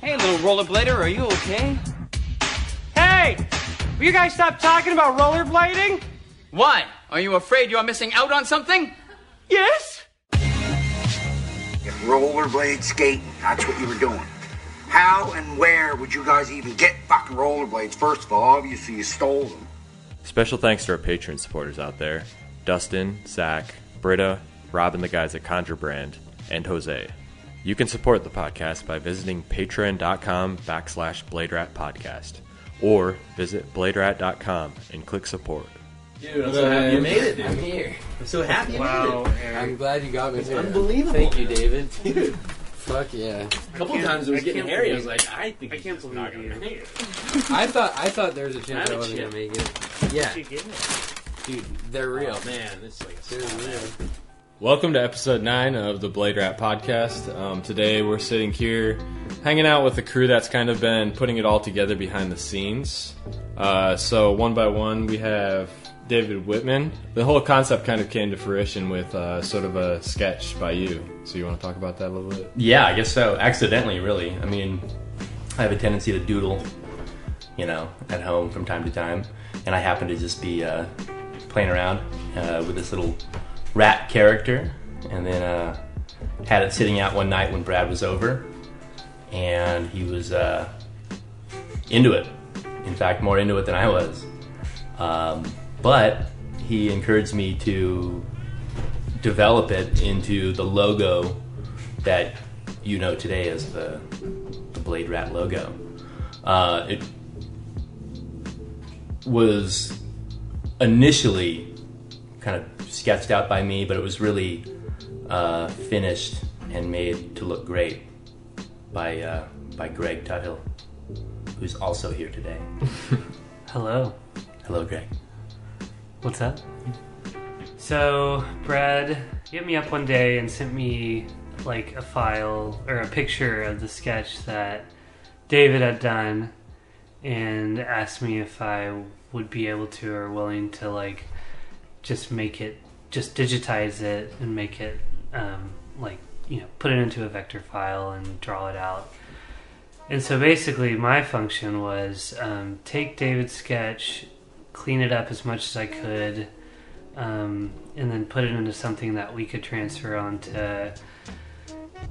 Hey, little rollerblader, are you okay? Hey! Will you guys stop talking about rollerblading? Why? Are you afraid you're missing out on something? Yes? If rollerblade skating, that's what you were doing. How and where would you guys even get fucking rollerblades? First of all, obviously you stole them. Special thanks to our Patreon supporters out there: Dustin, Zach, Britta, Rob and the guys at Conjure Brand, and Jose. You can support the podcast by visiting patreon.com/BladeRatPodcast or visit bladerat.com and click support. Dude, I'm so happy you made it, dude. I'm here. I'm so happy you Wow, made it. I'm glad you got me. It's here. unbelievable. Thank you, David. Dude. Fuck yeah. A couple times it was getting hairy. I was like, I think I can't believe not gonna make it. I thought there was a chance I wasn't gonna make it. Yeah. Dude, they're real. Oh, man, it's like a They're real. Welcome to episode 9 of the Blade Rat Podcast. Today we're sitting here hanging out with the crew that's kind of been putting it all together behind the scenes. So one by one we have David Wittman. The whole concept kind of came to fruition with sort of a sketch by you. So you want to talk about that a little bit? Yeah, I guess so. Accidentally, really. I mean, I have a tendency to doodle, at home from time to time. And I happen to just be playing around with this little rat character. And then had it sitting out one night when Brad was over. And he was into it. In fact, more into it than I was. But he encouraged me to develop it into the logo that you know today as the Blade Rat logo. It was initially kind of sketched out by me, but it was really finished and made to look great by Greg Tuthill, who's also here today. Hello. Hello, Greg. What's up? So, Brad hit me up one day and sent me like a file or a picture of the sketch that David had done and asked me if I would be able to or willing to like just digitize it and make it put it into a vector file and draw it out. And so basically my function was take David's sketch, clean it up as much as I could, and then put it into something that we could transfer onto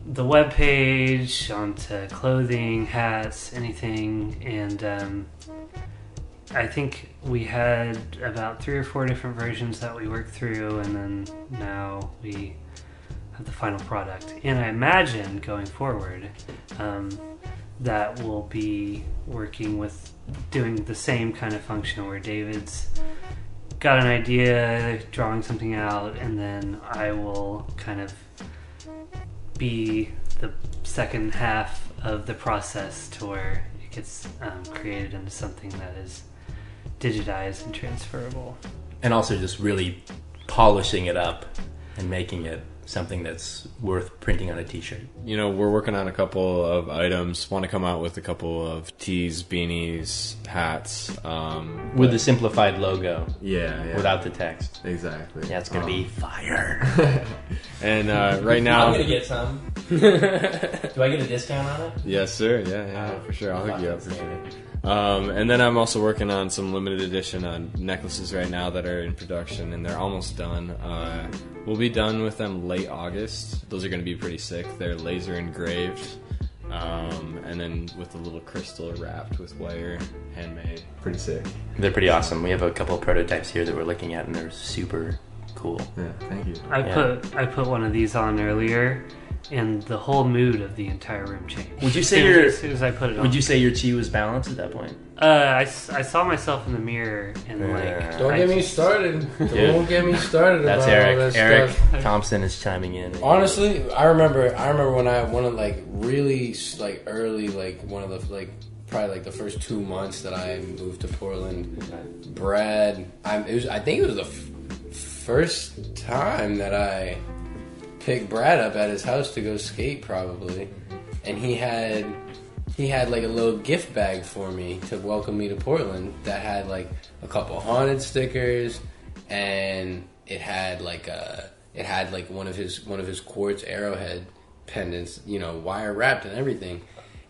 the web page, onto clothing, hats, anything. And I think we had about 3 or 4 different versions that we worked through, and then now we have the final product. And I imagine going forward that we'll be working with doing the same kind of function where David's got an idea, drawing something out, and then I will kind of be the second half of the process to where it gets created into something that is digitized and transferable. And also just really polishing it up and making it something that's worth printing on a t-shirt. We're working on a couple of items. Want to come out with a couple of tees, beanies, hats. With the simplified logo. Yeah. Without the text. Exactly. Yeah, it's going to be fire. And right now... I'm going to get some. Do I get a discount on it? Yes, sir. Yeah, for sure. I'll hook you up for sure. And then I'm also working on some limited edition necklaces right now that are in production, and they're almost done. We'll be done with them late August. Those are going to be pretty sick. They're laser engraved, and then with a little crystal wrapped with wire, handmade. Pretty sick. They're pretty awesome. We have a couple of prototypes here that we're looking at, and they're super cool. Yeah, thank you. I put one of these on earlier, and the whole mood of the entire room changed. Would you say as soon as I put it on? Would you say your chi was balanced at that point? I saw myself in the mirror and Don't get me started. Don't get me started. That's about Eric. all that Eric stuff. Thompson is chiming in. Honestly, I remember when I one of really early one of the probably the first 2 months that I moved to Portland. Brad, I think it was the first time that I picked Brad up at his house to go skate, probably, and he had like a little gift bag for me to welcome me to Portland that had like a couple haunted stickers, and it had like one of his quartz arrowhead pendants, wire wrapped and everything.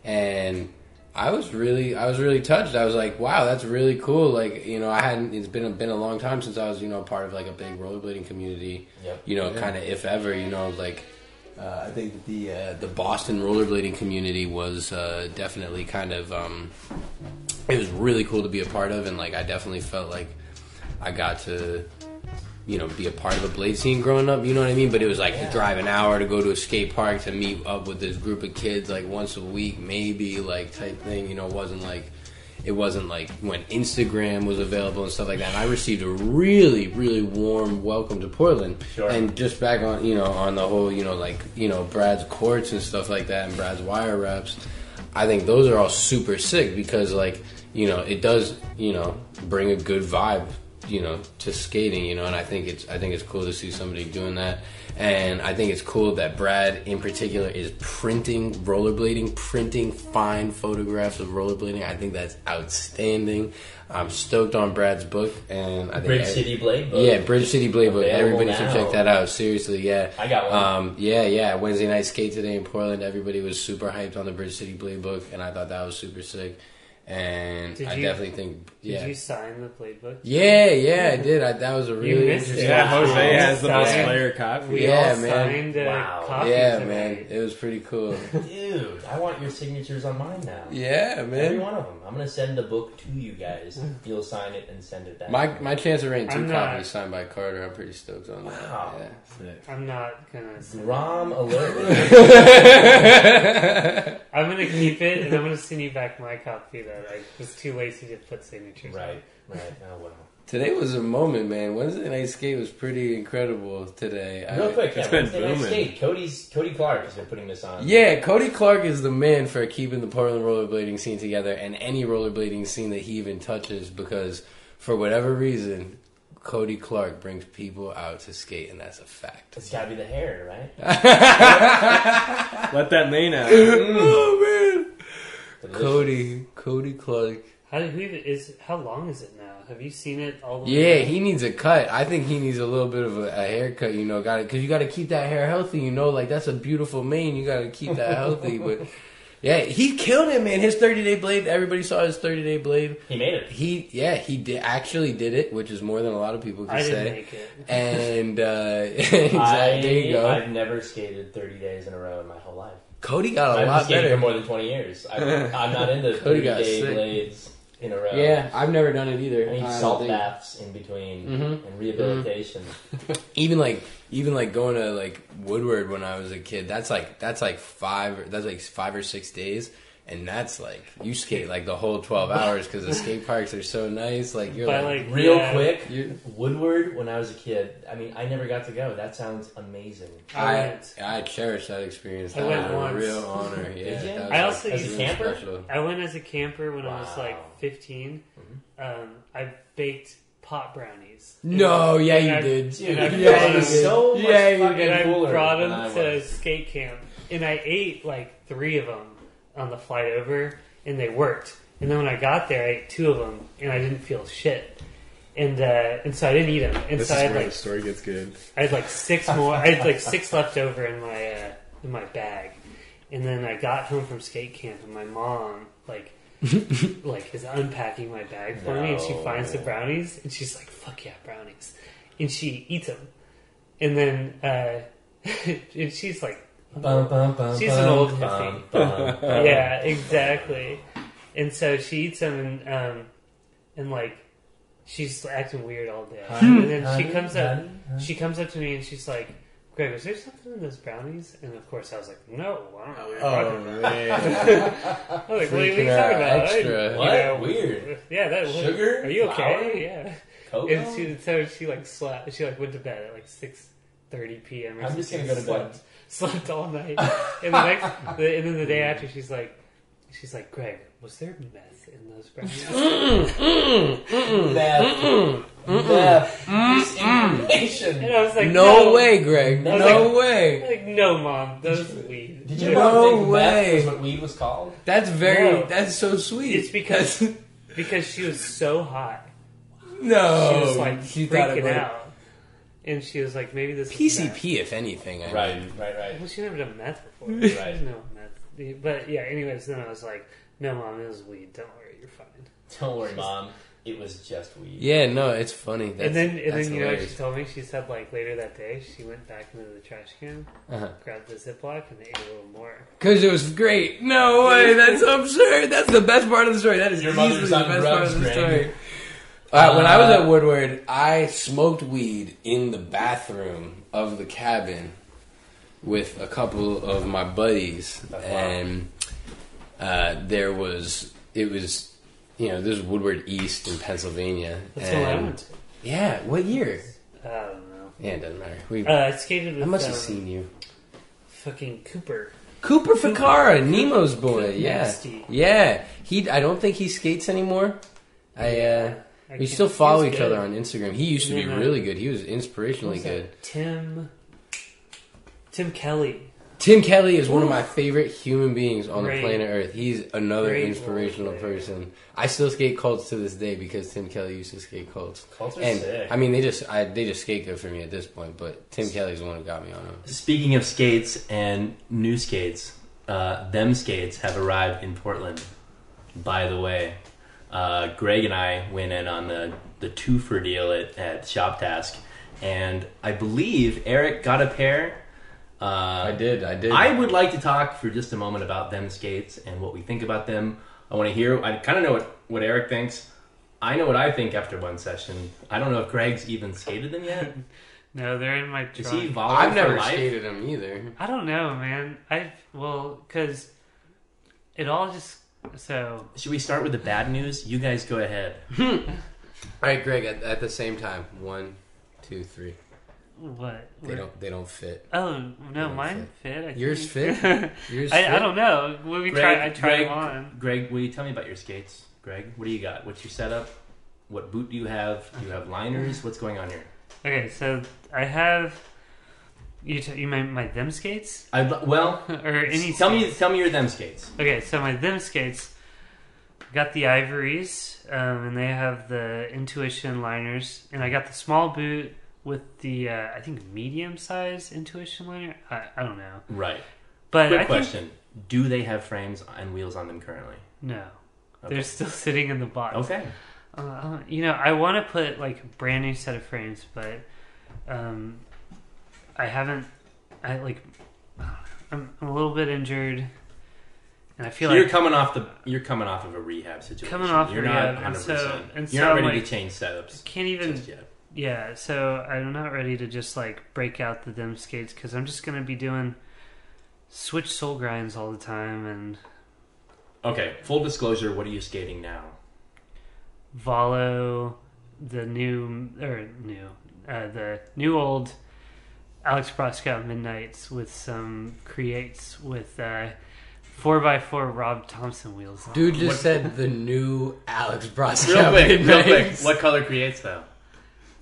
and I was really touched. I was like, wow, that's really cool. Like, it's been a long time since I was, part of like a big rollerblading community. Yep. Kind of if ever, like. I think the Boston rollerblading community was definitely kind of it was really cool to be a part of, and like I definitely felt like I got to be a part of a blade scene growing up. You know what I mean? But it was like to drive an hour to go to a skate park to meet up with this group of kids like once a week, maybe like type thing. It wasn't like when Instagram was available and stuff like that. And I received a really, really warm welcome to Portland. Sure. And just back on, on the whole, Brad's courts and stuff like that and Brad's wire wraps, I think those are all super sick because, like, it does, bring a good vibe, to skating, and I think it's cool to see somebody doing that. And I think it's cool that Brad, in particular, is printing fine photographs of rollerblading. I think that's outstanding. I'm stoked on Brad's book, and I think Bridge City Blade book. Yeah, Bridge City Blade book. Everybody should now. check that out. Seriously, yeah. I got one. Yeah. Wednesday night skate today in Portland. Everybody was super hyped on the Bridge City Blade book, and I thought that was super sick. And definitely think, Did you sign the playbook? Yeah, I did. That was a really interesting. Yeah, Jose has the most player copy. We all signed copies. Yeah, man, it was pretty cool. Dude, I want your signatures on mine now. Yeah, man. Every one of them. I'm gonna send the book to you guys. You'll sign it and send it back. My chance of getting 2 copies signed by Carter. I'm pretty stoked on that. Wow. Yeah. I'm not gonna. Rom alert. I'm gonna keep it, and I'm gonna send you back my copy that I was too lazy to put signatures. Right. Oh well. Today was a moment, man. Wednesday night skate was pretty incredible today. Real quick, it's been Wednesday night booming. skate. Cody Clark has been putting this on. Yeah, Cody Clark is the man for keeping the Portland rollerblading scene together and any rollerblading scene that he even touches because for whatever reason, Cody Clark brings people out to skate, and that's a fact. It's gotta be the hair, right? Let that mane out. Oh, man. Cody Clark. How long is it now? Have you seen it all the way? Yeah, he needs a cut. I think he needs a little bit of a haircut, because you got to keep that hair healthy, like that's a beautiful mane. You got to keep that healthy. But yeah, he killed it, man. His 30-day blade. Everybody saw his 30-day blade. He made it. He did it, which is more than a lot of people can say. I didn't make it. And exactly, there you go. I've never skated 30 days in a row in my whole life. Cody got a lot I've skated better. for more than 20 years. I'm not into 30-day blades in a row. Yeah, I've never done it either. I need salt baths in between and rehabilitation. Even like going to like Woodward when I was a kid. That's like 5 or 6 days, and that's like you skate like the whole 12 hours because the skate parks are so nice. Like you're quick. Woodward when I was a kid. I mean, I never got to go. That sounds amazing. I cherish that experience. That was a real honor. Yeah, Did you? I also as a camper. Special. I went as a camper when I was like 15. I baked pot brownies. No, you did. Dude, and so much fucking I cooler brought than them I to was. skate camp, and I ate like 3 of them on the flight over, and they worked. And then when I got there, I ate 2 of them, and I didn't feel shit. And so I didn't eat them. And This so is I had where like the story gets good. I had like 6 more. I had like 6 left over in my bag. And then I got home from skate camp, and my mom like is unpacking my bag for me, and she finds the brownies, and she's like, "Fuck yeah, brownies!" And she eats them, and then and she's like, she's an old hippie. Yeah, exactly. And so she eats them, and like she's acting weird all day. And then she comes up to me, and she's like, Greg, was there something in those brownies? And of course I was like, no, I don't know what you're talking about. Man. I was like, what are you talking about? Extra. What? Weird. Yeah, that Sugar? Are you okay? Flour? Yeah. Cocoa? And she like slept. She like went to bed at like 6:30 p.m. or I'm just something. gonna go to bed. Slept all night. And then the day after, she's like, Greg, was there meth in those brownies? Meth. Misinformation. And I was like, No way, Greg. I was No way. like, no, Mom, those weed. Did you No not think way. meth was what weed was called? That's No. that's so sweet. It's because she was so hot. No. She was like She thought it freaking was out. And she was like, maybe this is meth. PCP, if anything. I mean. Right. Well, she never done meth before. Right. She doesn't know what meth. But yeah, anyways, then I was like, no, Mom, it was weed. Don't worry, you're fine. Don't worry, Mom. It was just weed. Yeah, no, it's funny. And then you know what she told me? She said like later that day, she went back into the trash can, grabbed the Ziploc, and ate a little more. Because it was great. No way, that's absurd. That's the best part of the story. That is Your easily mother's the on best drugs, part of the Greg. story. When I was at Woodward, I smoked weed in the bathroom of the cabin with a couple of my buddies, and it was. You know, this is Woodward East in Pennsylvania. That's what I went to. Yeah, what year? I don't know. Yeah, it doesn't matter. I skated with... I must have seen you. Fucking Cooper. Cooper Ficara, Nemo's boy. Yeah, Nasty. yeah. I don't think he skates anymore. We still follow each other on Instagram. He used to be really good. He was inspirationally good. Tim Kelly. Tim Kelly is one of my favorite human beings on the planet Earth. He's another Great inspirational person. I still skate Colts to this day because Tim Kelly used to skate Colts. Colts are and sick. I mean, they just skate good for me at this point. But Tim Kelly's the one who got me on them. Speaking of skates and new skates, them skates have arrived in Portland. By the way, Greg and I went in on the twofer deal at Shop Task, and I believe Eric got a pair. I did. I would like to talk for just a moment about them skates and what we think about them. I want to hear. I kind of know what Eric thinks. I know what I think after one session. I don't know if Greg's even skated them yet. No, they're in my trunk. Is he volley I've for never life? skated them either. I don't know, man. Because it all just... So... Should we start with the bad news? You guys go ahead. All right, Greg. At the same time, 1, 2, 3. What? They don't fit. Oh no, mine fit. I Yours think. fit. Yours. I don't know. When we Greg, I tried Greg, them on. Greg, will you tell me about your skates? Greg, what do you got? What's your setup? What boot do you have? Do you have liners? What's going on here? Okay, so I have. You mean my them skates? Well, or any? Tell me your them skates. Okay, so my them skates got the ivories, and they have the Intuition liners, and I got the small boot with the I think medium size Intuition liner. I don't know. Right. But quick question: do they have frames and wheels on them currently? No, okay. They're still sitting in the box. Okay. I want to put like a brand new set of frames, but I haven't. I'm a little bit injured, and I feel you're coming off of a rehab situation. Coming off you're rehab, not 100%. and you're not ready to change setups. Can't even just yet. Yeah, so I'm not ready to just like break out the them skates because I'm just gonna be doing switch sole grinds all the time and. Okay, full disclosure. What are you skating now? Volo, the new old Alex Broscout Midnights with some creates with 4x4 Rob Thompson wheels on. Dude just said the new Alex Broscout. Real quick. What color creates though?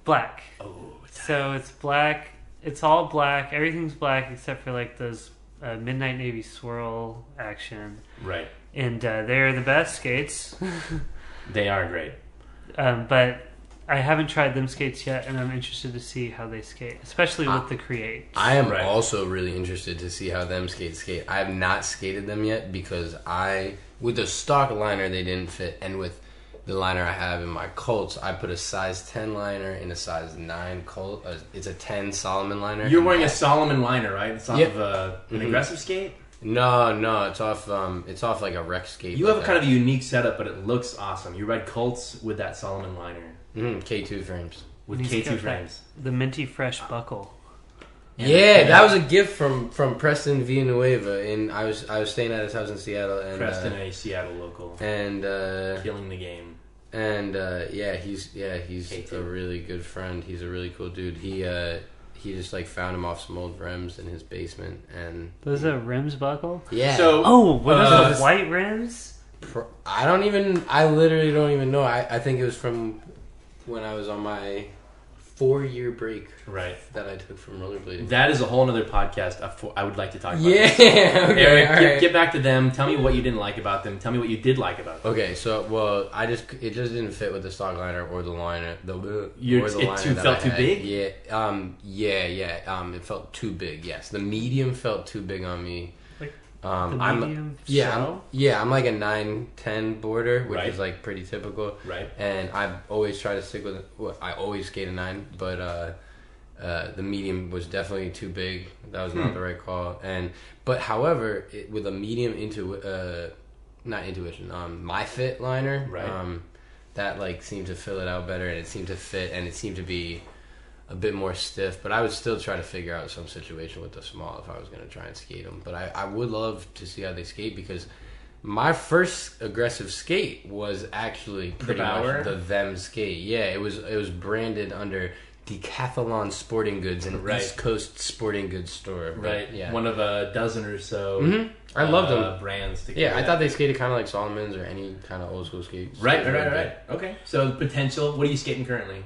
Black. Oh, so it's black. It's all black. Everything's black except for like those Midnight Navy swirl action. Right. And they're the best skates. They are great. But I haven't tried them skates yet, and I'm interested to see how they skate, especially with the create. I am also really interested to see how them skates skate. I have not skated them yet because with the stock liner they didn't fit, and with the liner I have in my Colts, I put a size 10 liner in a size 9 Colt. It's a 10 Solomon liner. You're wearing a Solomon liner, right? It's off of an aggressive skate? No, it's off like a rec skate. You have kind of a unique setup, but it looks awesome. You ride Colts with that Solomon liner. K2 frames. With K2 frames. The minty fresh buckle. Yeah, that was a gift from Preston Villanueva, and I was staying at his house in Seattle. And Preston, a Seattle local, and killing the game. And he's a really good friend. He's a really cool dude. He just like found him off some old rims in his basement, and those are rims buckle. Yeah. So what are those white rims? I literally don't even know. I think it was from when I was on my 4-year break, right? That I took from rollerblading. That is a whole other podcast. I would like to talk about. Yeah, okay, Eric, get back to them. Tell me what you didn't like about them. Tell me what you did like about them. Okay, so it just didn't fit with the stock liner or the liner. It felt too big. Yeah, it felt too big. Yes, the medium felt too big on me. medium I'm like a 9-10 boarder, which Right. is like pretty typical. Right. And I've always tried to stick with it. Well, I always skate a 9, but the medium was definitely too big. That was not the right call. But however, with a medium not intuition, my fit liner, Right. that like seemed to fill it out better, and it seemed to fit, and it seemed to be a bit more stiff. But I would still try to figure out some situation with the small if I was going to try and skate them. But I would love to see how they skate, because my first aggressive skate was actually pretty much the them skate. Yeah, it was branded under Decathlon Sporting Goods, an Right. East Coast sporting goods store. But, Right. yeah. One of a dozen or so. I loved them. Brands. To Yeah, I carry thought that. they skated kind of like Solomon's or any kind of old school skate. Right. Okay. So potential. What are you skating currently?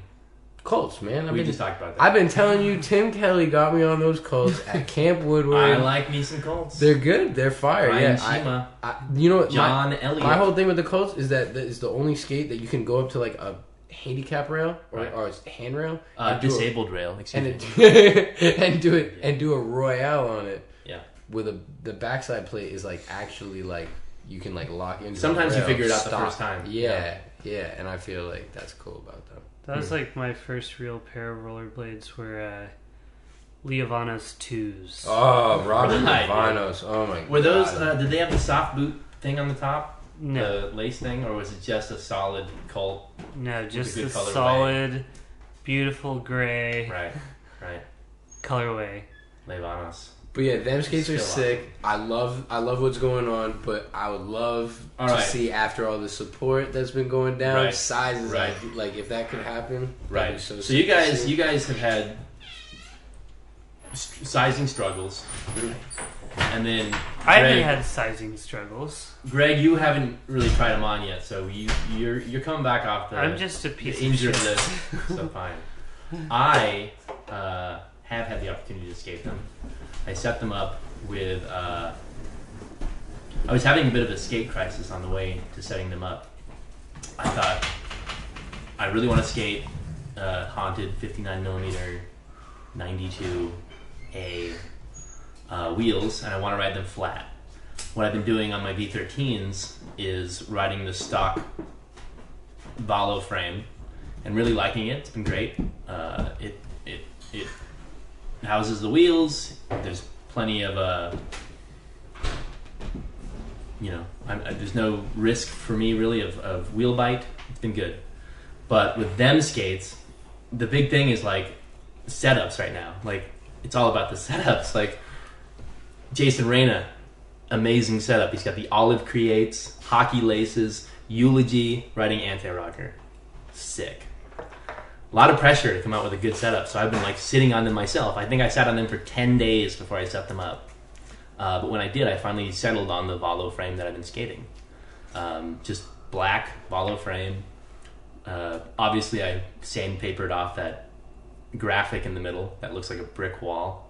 Colts, man. We just talked about that. I've been telling you, Tim Kelly got me on those Colts at Camp Woodward. I like me some Colts. They're good. They're fire. Ryan yeah, Shima. you know what? John Elliott. My whole thing with the Colts is that it's the only skate that you can go up to like a handicap rail or it's handrail, disabled rail. Excuse me. and do a royale on it. Yeah. With the backside plate is like actually like you can like lock into. Sometimes the you rail, figure it out the stop. first time. Yeah, and I feel like that's cool about them. That was like my first real pair of rollerblades were Leovanos 2s. Oh, Robin Right. Levanos. Oh my god. Were those? Did they have the soft boot thing on the top? No. The lace thing, or was it just a solid Colt? No, just good the colorway. solid, beautiful gray Right. colorway. Levanos. But yeah, them skates are Still sick. I love what's going on, but I would love All to right. see after all the support that's been going down, Right. sizes Right. like if that could happen. that'd Right. be so So sick you to guys, see. you guys have had sizing struggles, and then I Greg, haven't had sizing struggles. Greg, you haven't really tried them on yet, so you're coming back off the. I'm just a piece of injured shit. list, so fine. I have had the opportunity to skate them. I set them up with. I was having a bit of a skate crisis on the way to setting them up. I thought I really want to skate haunted 59mm 92A wheels, and I want to ride them flat. What I've been doing on my V13s is riding the stock Valo frame and really liking it. It's been great. It houses the wheels. There's plenty of there's no risk for me really of wheel bite. It's been good. But with them skates, the big thing is like setups right now. Like it's all about the setups. Like Jason Reyna, amazing setup. He's got the olive creates, hockey laces, eulogy, riding anti-rocker. Sick. A lot of pressure to come out with a good setup, so I've been like sitting on them myself. I think I sat on them for 10 days before I set them up. But when I did, I finally settled on the Valo frame that I've been skating. Just black Valo frame. Obviously, I sandpapered off that graphic in the middle that looks like a brick wall.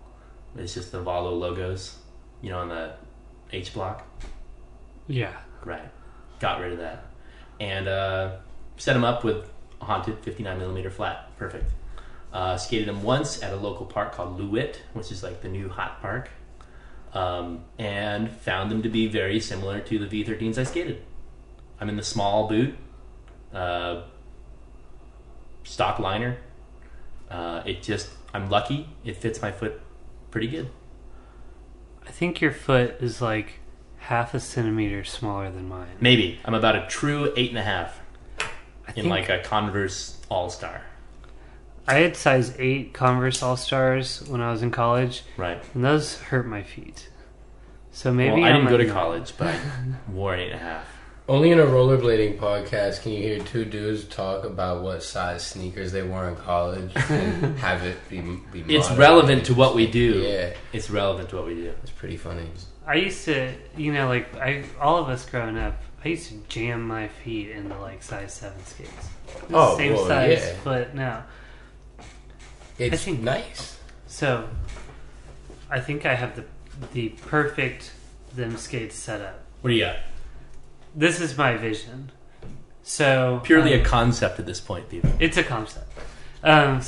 It's just the Valo logos, on the H block. Yeah. Right. Got rid of that. And set them up with a haunted 59mm flat. Perfect. Skated them once at a local park called Lewitt, which is like the new hot park. And found them to be very similar to the V13s I skated. I'm in the small boot, stock liner. I'm lucky. It fits my foot pretty good. I think your foot is like half a centimeter smaller than mine. Maybe. I'm about a true 8.5 in think- like a Converse All-Star. I had size 8 Converse All-Stars when I was in college. Right. And those hurt my feet. So maybe Well, I didn't I'm go to like- college, but I wore an 8.5. Only in a rollerblading podcast can you hear two dudes talk about what size sneakers they wore in college and have it be It's modern. relevant to what we do. Yeah, It's relevant to what we do. it's pretty funny. I used to, all of us growing up, I used to jam my feet into like size 7 skates. Oh, Same well, size, yeah. but no. It's I think- nice. So, I think I have the perfect them skates set up. What do you got? This is my vision. So Purely a concept at this point, people. It's a concept. Them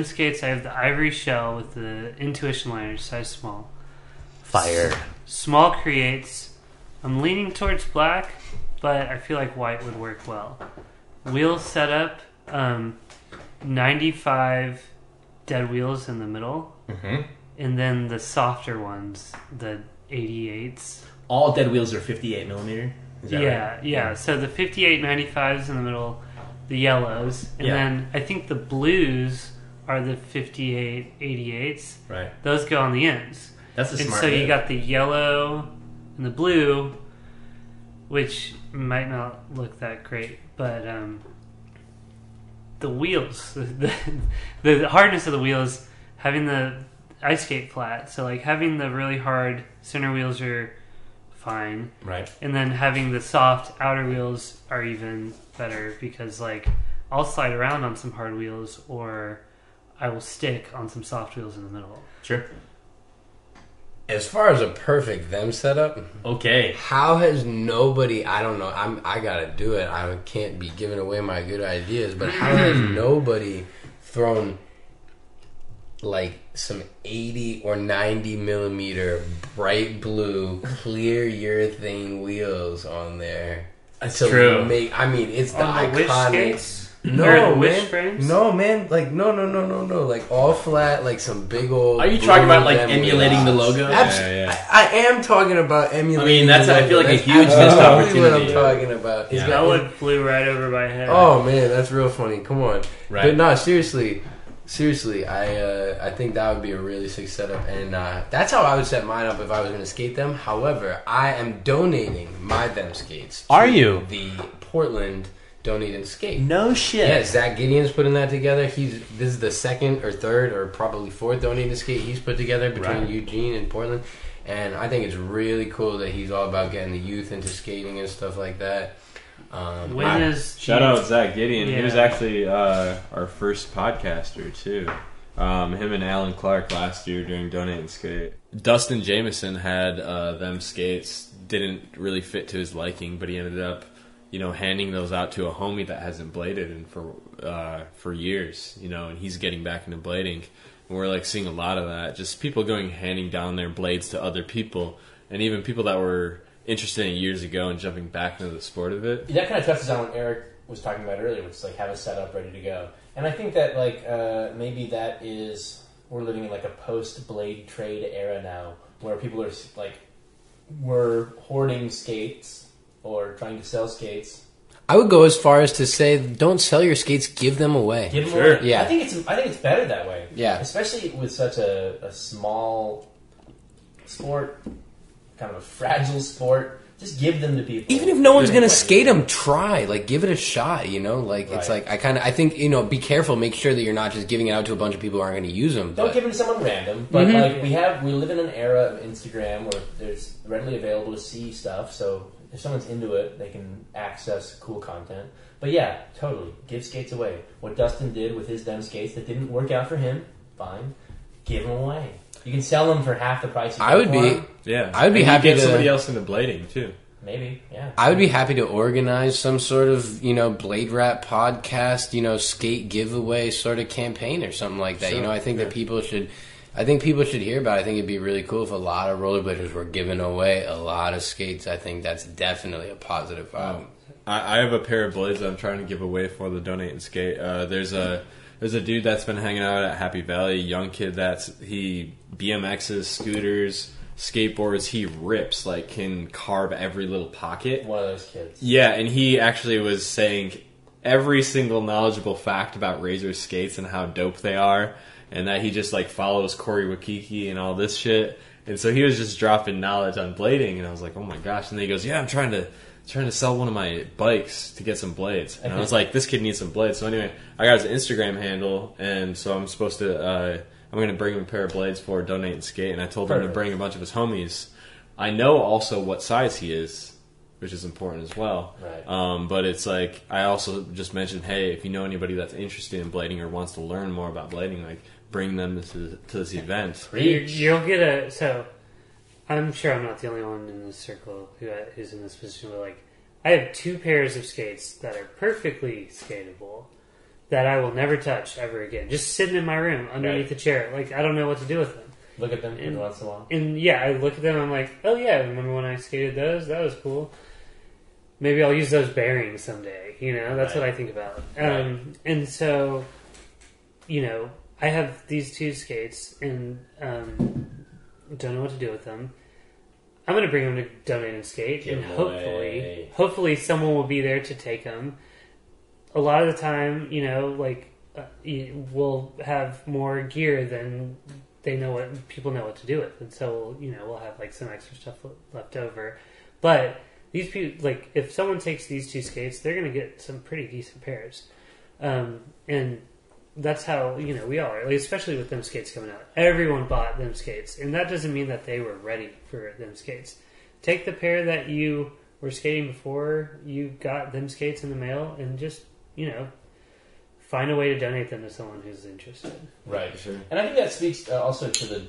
skates, I have the ivory shell with the intuition liners, size small. Fire. Small creates. I'm leaning towards black, but I feel like white would work well. Wheel setup, 95 dead wheels in the middle. Mm-hmm. And then the softer ones, the 88s. All dead wheels are 58 millimeter. Is that right? Yeah. So the 58 95s in the middle, the yellows, and then I think the blues are the 58 88s. Right. Those go on the ends. That's a and smart so move. you got the yellow and the blue, which might not look that great, but the wheels, the hardness of the wheels, having the ice skate flat, so like having the really hard center wheels are fine, right? And then having the soft outer wheels are even better because like I'll slide around on some hard wheels or I will stick on some soft wheels in the middle. Sure. As far as a perfect them setup, okay. How has nobody? I don't know. I gotta do it. I can't be giving away my good ideas. But how has nobody thrown like some 80 or 90 millimeter bright blue clear urethane wheels on there? That's true. I mean, it's the on the iconic. skates? No, wish man. frames? No, man. Like, no. Like, all flat, like some big old... Are you talking about, like, blue emulating the logo? I am talking about emulating. I mean, that's, the logo. I feel like, that's a huge missed absolutely opportunity. what I'm talking about. Yeah. That one flew right over my head. Oh, man, that's real funny. Come on. Right. But no, seriously, I think that would be a really sick setup. And that's how I would set mine up if I was going to skate them. However, I am donating my them skates to the Portland Donate and Skate. No shit. Yeah, Zach Gideon's putting that together. This is the second or third or probably fourth Donate and Skate he's put together between Eugene and Portland. And I think it's really cool that he's all about getting the youth into skating and stuff like that. Shout out Zach Gideon. He was actually our first podcaster too. Him and Alan Clark last year during Donate and Skate. Dustin Jameson had them skates. Didn't really fit to his liking, but he ended up, handing those out to a homie that hasn't bladed in for years, and he's getting back into blading. And we're like seeing a lot of that. Just people handing down their blades to other people, and even people that were interested in it years ago and jumping back into the sport of it. That kind of touches on what Eric was talking about earlier, which is like have a setup ready to go. And I think that maybe that is, we're living in like a post-blade trade era now, where people are we're hoarding skates or trying to sell skates. I would go as far as to say, don't sell your skates, give them away. Give them away. Yeah. I think it's better that way. Yeah. Especially with such a small sport, kind of a fragile sport. Just give them to people. Even if no one's going to skate them, try. Give it a shot, It's Right. I think, be careful. Make sure that you're not just giving it out to a bunch of people who aren't going to use them. Don't give them to someone random. But, we live in an era of Instagram where there's readily available to see stuff. So if someone's into it, they can access cool content. But yeah, totally. Give skates away. What Dustin did with his them skates that didn't work out for him, fine. Give them away. You can sell them for half the price you I would be. Yeah. I would be happy get to somebody else into blading, too. Maybe, yeah. I would be happy to organize some sort of, Blade Rap podcast, skate giveaway sort of campaign or something like that. Sure. I think that people should hear about it. I think it'd be really cool if a lot of rollerbladers were giving away a lot of skates. I think that's definitely a positive vibe. I have a pair of blades that I'm trying to give away for the Donate and Skate. There's a dude that's been hanging out at Happy Valley, a young kid he BMXs, scooters, skateboards, he rips, can carve every little pocket. One of those kids. Yeah, and he actually was saying every single knowledgeable fact about Razor skates and how dope they are, and that he just follows Corey Wakiki and all this shit. And so he was just dropping knowledge on blading, and I was like, oh my gosh. And then he goes, yeah, I'm trying to sell one of my bikes to get some blades. And I was like, this kid needs some blades. So anyway, I got his Instagram handle, and so I'm supposed to I'm going to bring him a pair of blades for Donate and Skate, and I told him to bring a bunch of his homies. I know also what size he is, which is important as well. Right. But it's I also just mentioned, hey, if you know anybody that's interested in blading or wants to learn more about blading, bring them to this event. You'll get so I'm sure I'm not the only one in this circle who's in this position where I have 2 pairs of skates that are perfectly skatable that I will never touch ever again. Just sitting in my room underneath the chair. I don't know what to do with them. Look at them every once in a while. And yeah, I look at them and I'm like, oh yeah, remember when I skated those? That was cool. Maybe I'll use those bearings someday. You know, that's what I think about. And so, you know, I have these 2 skates and don't know what to do with them. I'm going to bring them to Donate and Skate, and hopefully someone will be there to take them. A lot of the time, you know, like we'll have more gear than people know what to do with, and so you know we'll have like some extra stuff left over. But these people, like if someone takes these 2 skates, they're going to get some pretty decent pairs, and that's how, you know, we are, especially with them skates coming out. Everyone bought them skates, and that doesn't mean that they were ready for them skates. Take the pair that you were skating before you got them skates in the mail, and just, you know, find a way to donate them to someone who's interested. Right, sure. And I think that speaks also to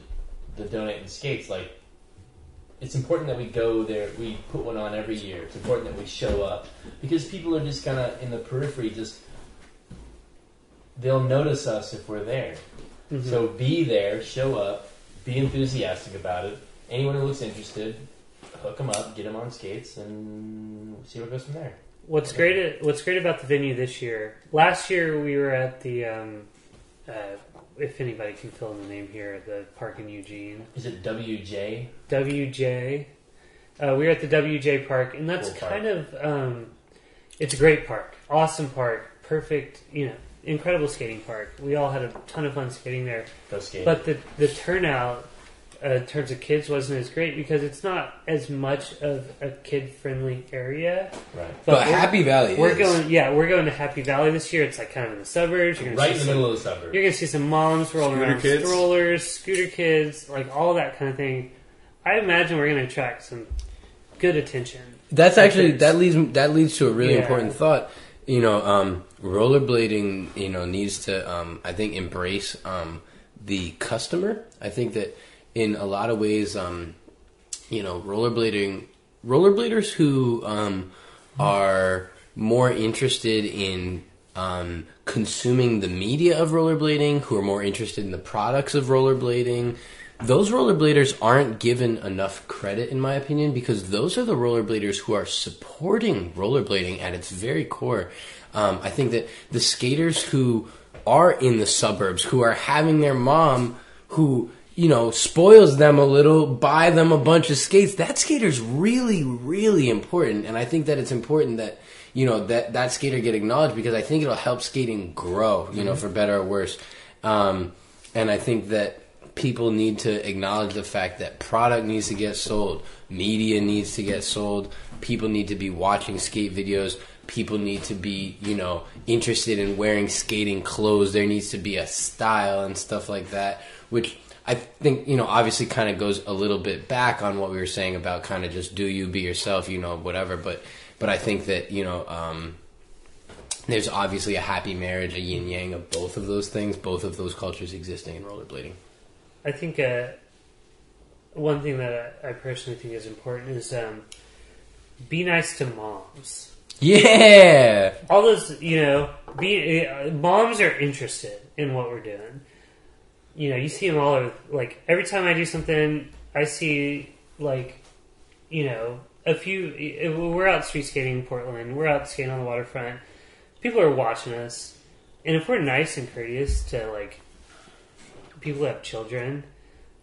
the Donate and Skates. Like, it's important that we go there. We put one on every year. It's important that we show up, because people are just kind of in the periphery, just... They'll notice us if we're there. Mm-hmm. So be there, show up, be enthusiastic about it. Anyone who looks interested, hook them up, get them on skates, and see what goes from there. What's great about the venue this year? Last year we were at the, if anybody can fill in the name here, the park in Eugene. Is it WJ? WJ. We were at the WJ park, and that's cool kind of, it's a great park, awesome park, perfect, you know, incredible skating park. We all had a ton of fun skating there. Go skating. But the turnout in terms of kids wasn't as great because it's not as much of a kid-friendly area. Right. But Happy Valley we're going to Happy Valley this year. It's like kind of in the suburbs. You're right in the middle of the suburbs. You're going to see some moms rolling around with strollers, scooter kids, like all that kind of thing. I imagine we're going to attract some good attention. That's actually, that leads to a really important thought. You know, rollerblading, you know, needs to, I think, embrace the customer. I think that in a lot of ways, you know, rollerbladers who are more interested in consuming the media of rollerblading, who are more interested in the products of rollerblading, those rollerbladers aren't given enough credit, in my opinion, because those are the rollerbladers who are supporting rollerblading at its very core. I think that the skaters who are in the suburbs, who are having their mom, who, you know, spoils them a little, buy them a bunch of skates, that skater's really, really important. And I think that it's important that, you know, that skater get acknowledged, because I think it'll help skating grow, you know, for better or worse. And I think that people need to acknowledge the fact that product needs to get sold, media needs to get sold, people need to be watching skate videos, people need to be, you know, interested in wearing skating clothes, there needs to be a style and stuff like that, which I think, you know, obviously kind of goes a little bit back on what we were saying about kind of just do you, be yourself, you know, whatever, but I think that, you know, there's obviously a happy marriage, a yin-yang of both of those things, both of those cultures existing in rollerblading. I think one thing that I personally think is important is be nice to moms. Yeah! All those, you know, moms are interested in what we're doing. You know, you see them all over, like, every time I do something, I see, like, you know, we're out street skating in Portland, we're out skating on the waterfront, people are watching us, and if we're nice and courteous to, like, people who have children,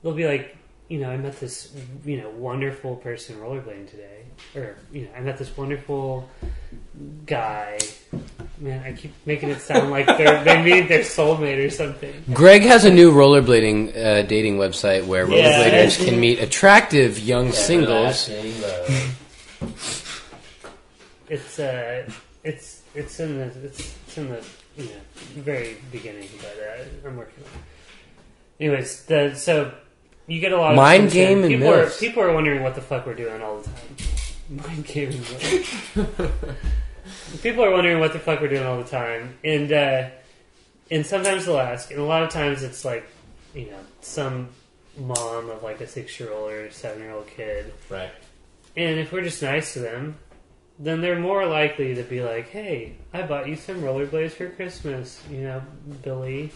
they'll be like, you know, I met this, you know, wonderful person rollerblading today. Or, you know, I met this wonderful guy. Man, I keep making it sound like they meet their soulmate or something. Greg has a new rollerblading dating website where rollerbladers can meet attractive young singles. It's in the you know, very beginning, but I'm working on it. Anyways, so you get a lot of mind game and people are wondering what the fuck we're doing all the time. Mind game and people are wondering what the fuck we're doing all the time, and sometimes they'll ask, and a lot of times it's like, you know, some mom of like a 6-year-old or 7-year-old kid, right? And if we're just nice to them, then they're more likely to be like, "Hey, I bought you some rollerblades for Christmas, you know, Billy."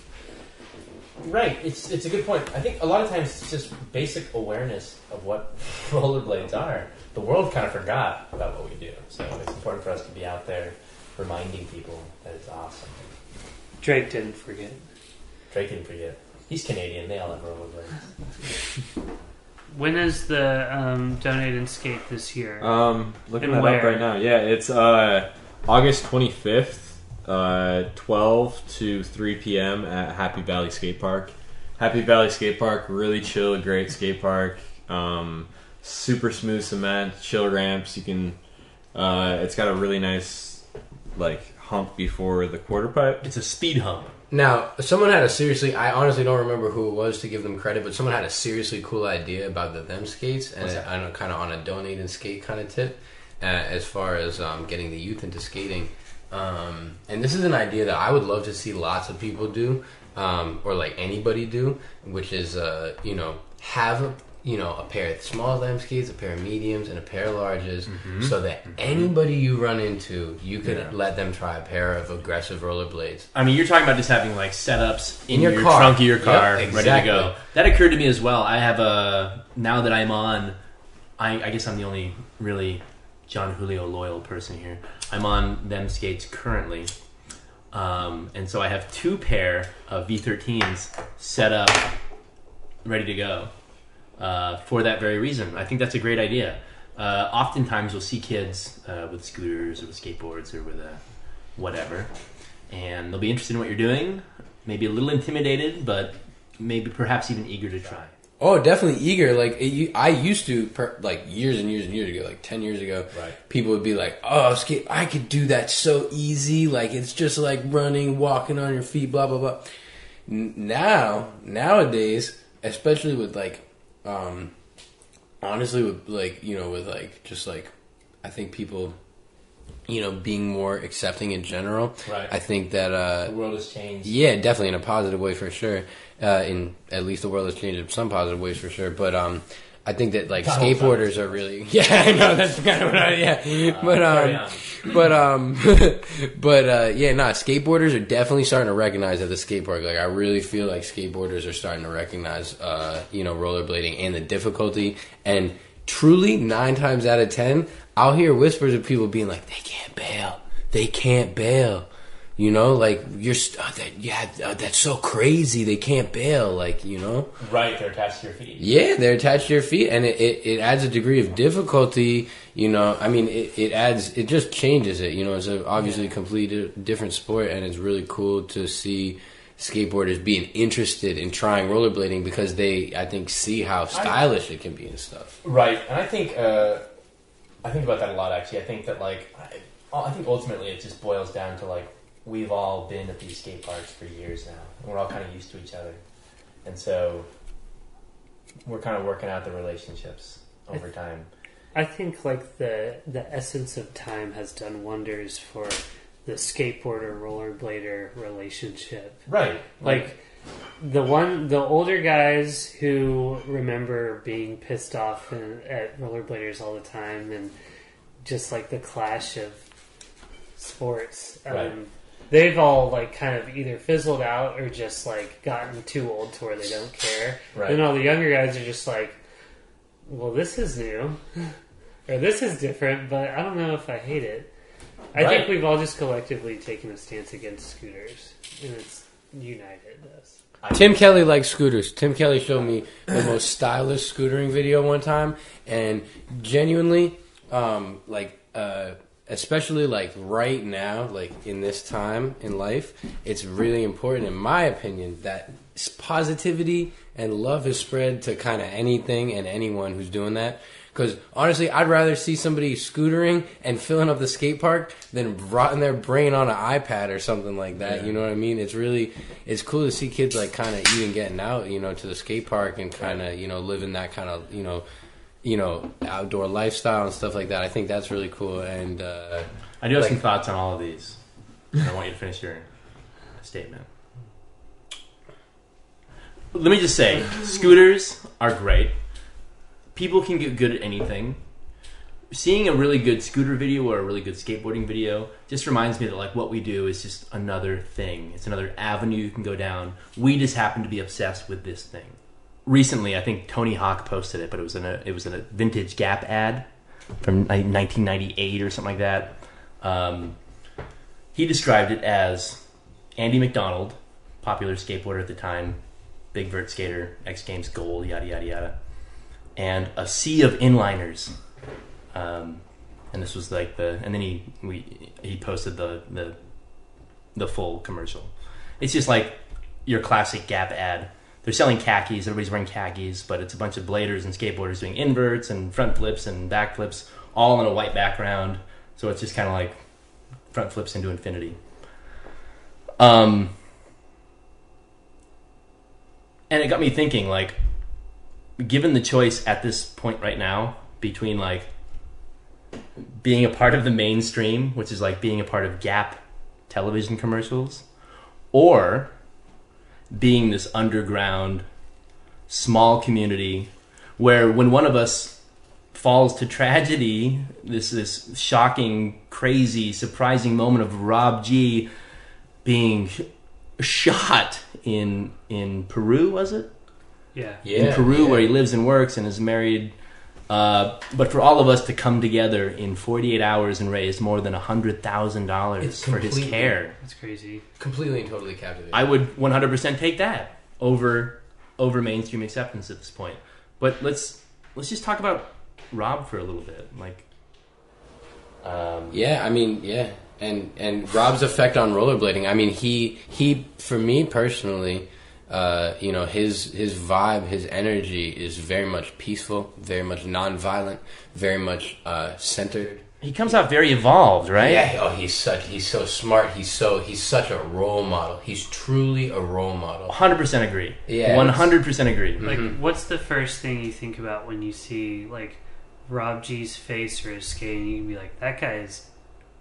Right, it's a good point. I think a lot of times it's just basic awareness of what rollerblades are. The world kind of forgot about what we do, so it's important for us to be out there reminding people that it's awesome. Drake didn't forget. He's Canadian. They all have rollerblades. When is the Donate and Skate this year? Looking And that where? up right now. Yeah, it's August 25th. 12 to 3 p.m. at Happy Valley Skate Park. Happy Valley Skate Park, really chill, great skate park. Super smooth cement, chill ramps. You can. It's got a really nice like hump before the quarter pipe. It's a speed hump. Now, someone had a seriously, I honestly don't remember who it was to give them credit, but someone had a seriously cool idea about the them skates, and I know kind of on a donate and skate kind of tip, as far as getting the youth into skating. And this is an idea that I would love to see lots of people do, or like anybody do, which is, have a pair of small them skates, a pair of mediums, and a pair of larges, so that anybody you run into, you could let them try a pair of aggressive rollerblades. I mean, you're talking about just having like setups in your car. trunk of your car, Yep, ready to go. That occurred to me as well. I have now that I'm on, I guess I'm the only really John Julio loyal person here. I'm on them skates currently. And so I have 2 pair of V13s set up, ready to go. For that very reason. I think that's a great idea. Oftentimes we'll see kids with scooters or with skateboards or with whatever, and they'll be interested in what you're doing, maybe a little intimidated, but maybe perhaps even eager to try. Oh, definitely eager. Like I used to, like years and years and years ago, like 10 years ago. Right. People would be like, "Oh, skate! I could do that so easy. Like it's just like running, walking on your feet, blah blah blah." Nowadays, especially with like, honestly, with like with like just like, I think people, being more accepting in general. Right. I think that The world has changed. Yeah, definitely in a positive way for sure. In at least the world has changed in some positive ways for sure. But I think that like skateboarders are really I know that's kind of what skateboarders are definitely starting to recognize at the skate park. Like I really feel like skateboarders are starting to recognize rollerblading and the difficulty. And truly, 9 times out of 10, I'll hear whispers of people being like, they can't bail. Like that's so crazy. They can't bail, Right, they're attached to your feet. Yeah, they're attached to your feet, and it adds a degree of difficulty. I mean, it just changes it. It's obviously a completely different sport, and it's really cool to see skateboarders being interested in trying rollerblading because they, I think, see how stylish it can be and stuff. Right, and I think about that a lot. Actually, I think that I think ultimately it just boils down to we've all been at these skate parks for years now. And we're all kind of used to each other. And so we're kind of working out the relationships over time. I think the essence of time has done wonders for the skateboarder rollerblader relationship. Right. The older guys who remember being pissed off at rollerbladers all the time and just the clash of sports. Right. They've all kind of either fizzled out or just gotten too old to where they don't care. Right. And all the younger guys are just well, this is new or this is different, but I don't know if I hate it. I think we've all just collectively taken a stance against scooters, and it's united us. Tim Kelly likes scooters. Tim Kelly showed me the most stylish scootering video one time, and genuinely, especially right now, in this time in life, it's really important, in my opinion, that positivity and love is spread to kind of anything and anyone who's doing that. Because honestly, I'd rather see somebody scootering and filling up the skate park than rotting their brain on an iPad or something like that. Yeah. You know what I mean? It's cool to see kids kind of even getting out, to the skate park and kind of, living that kind of, outdoor lifestyle and stuff like that. I think that's really cool. And I do have some thoughts on all of these. I want you to finish your statement. Let me just say, scooters are great. People can get good at anything. seeing a really good scooter video or a really good skateboarding video just reminds me that like what we do is just another thing. It's another avenue you can go down. We just happen to be obsessed with this thing. Recently, I think Tony Hawk posted it, but it was in a vintage Gap ad from 1998 or something like that. He described it as Andy McDonald, popular skateboarder at the time, big vert skater, X Games gold, yada yada yada, and a sea of inliners. And this was like and then he posted the full commercial. It's just like your classic Gap ad. They're selling khakis, everybody's wearing khakis, but it's a bunch of bladers and skateboarders doing inverts and front flips and back flips, all on a white background. So it's just kind of like front flips into infinity. And it got me thinking, like, given the choice at this point right now between like being a part of the mainstream, which is like being a part of Gap television commercials, or being this underground small community where when one of us falls to tragedy, this shocking, crazy, surprising moment of Rob G being shot in Peru, was it? Yeah. In Peru, where he lives and works and is married. But for all of us to come together in 48 hours and raise more than $100,000 for his care. That's crazy. Completely and totally captivating. I would 100% take that over mainstream acceptance at this point. But let's just talk about Rob for a little bit. Like, and Rob's effect on rollerblading. I mean, he for me personally, his vibe, his energy is very much peaceful, very much non-violent, very much centered. He comes out very evolved, right? Yeah. Oh, he's so smart. He's such a role model. He's truly a role model. 100% agree. Yeah. 100% agree. Like, what's the first thing you think about when you see like Rob G's face or his skating? You can be like, that guy is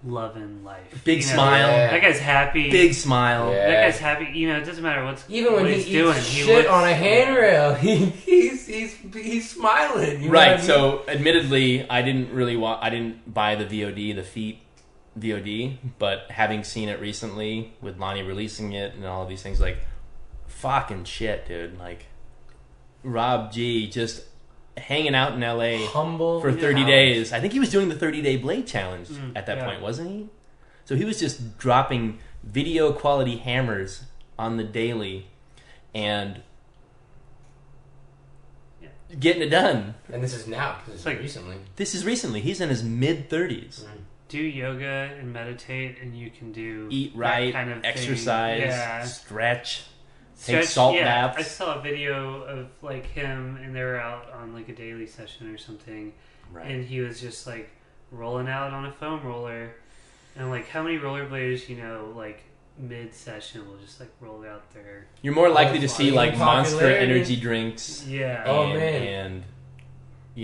loving life. Big smile. Yeah. That guy's happy. Big smile. Yeah. That guy's happy. It doesn't matter what he's doing. He shit on a handrail. He's smiling. You know right. What I mean? So, admittedly, I didn't buy the VOD, the Feet VOD, but having seen it recently with Lonnie releasing it and all of these things, like, fucking shit, dude. Like, Rob G just hanging out in LA humble for 30 days. I think he was doing the 30-day Blade Challenge at that point, wasn't he? So he was just dropping video quality hammers on the daily and getting it done. And this is now, because it's like recently. This is recently. He's in his mid-30s. Do yoga and meditate, and you can do eat right, kind of exercise, stretch. Take salt baths. I saw a video of like him, and they were out on like a daily session or something, and he was just like rolling out on a foam roller, and like how many rollerbladers like mid-session will just like roll out their. You're more likely to see like Monster energy drinks. Yeah. And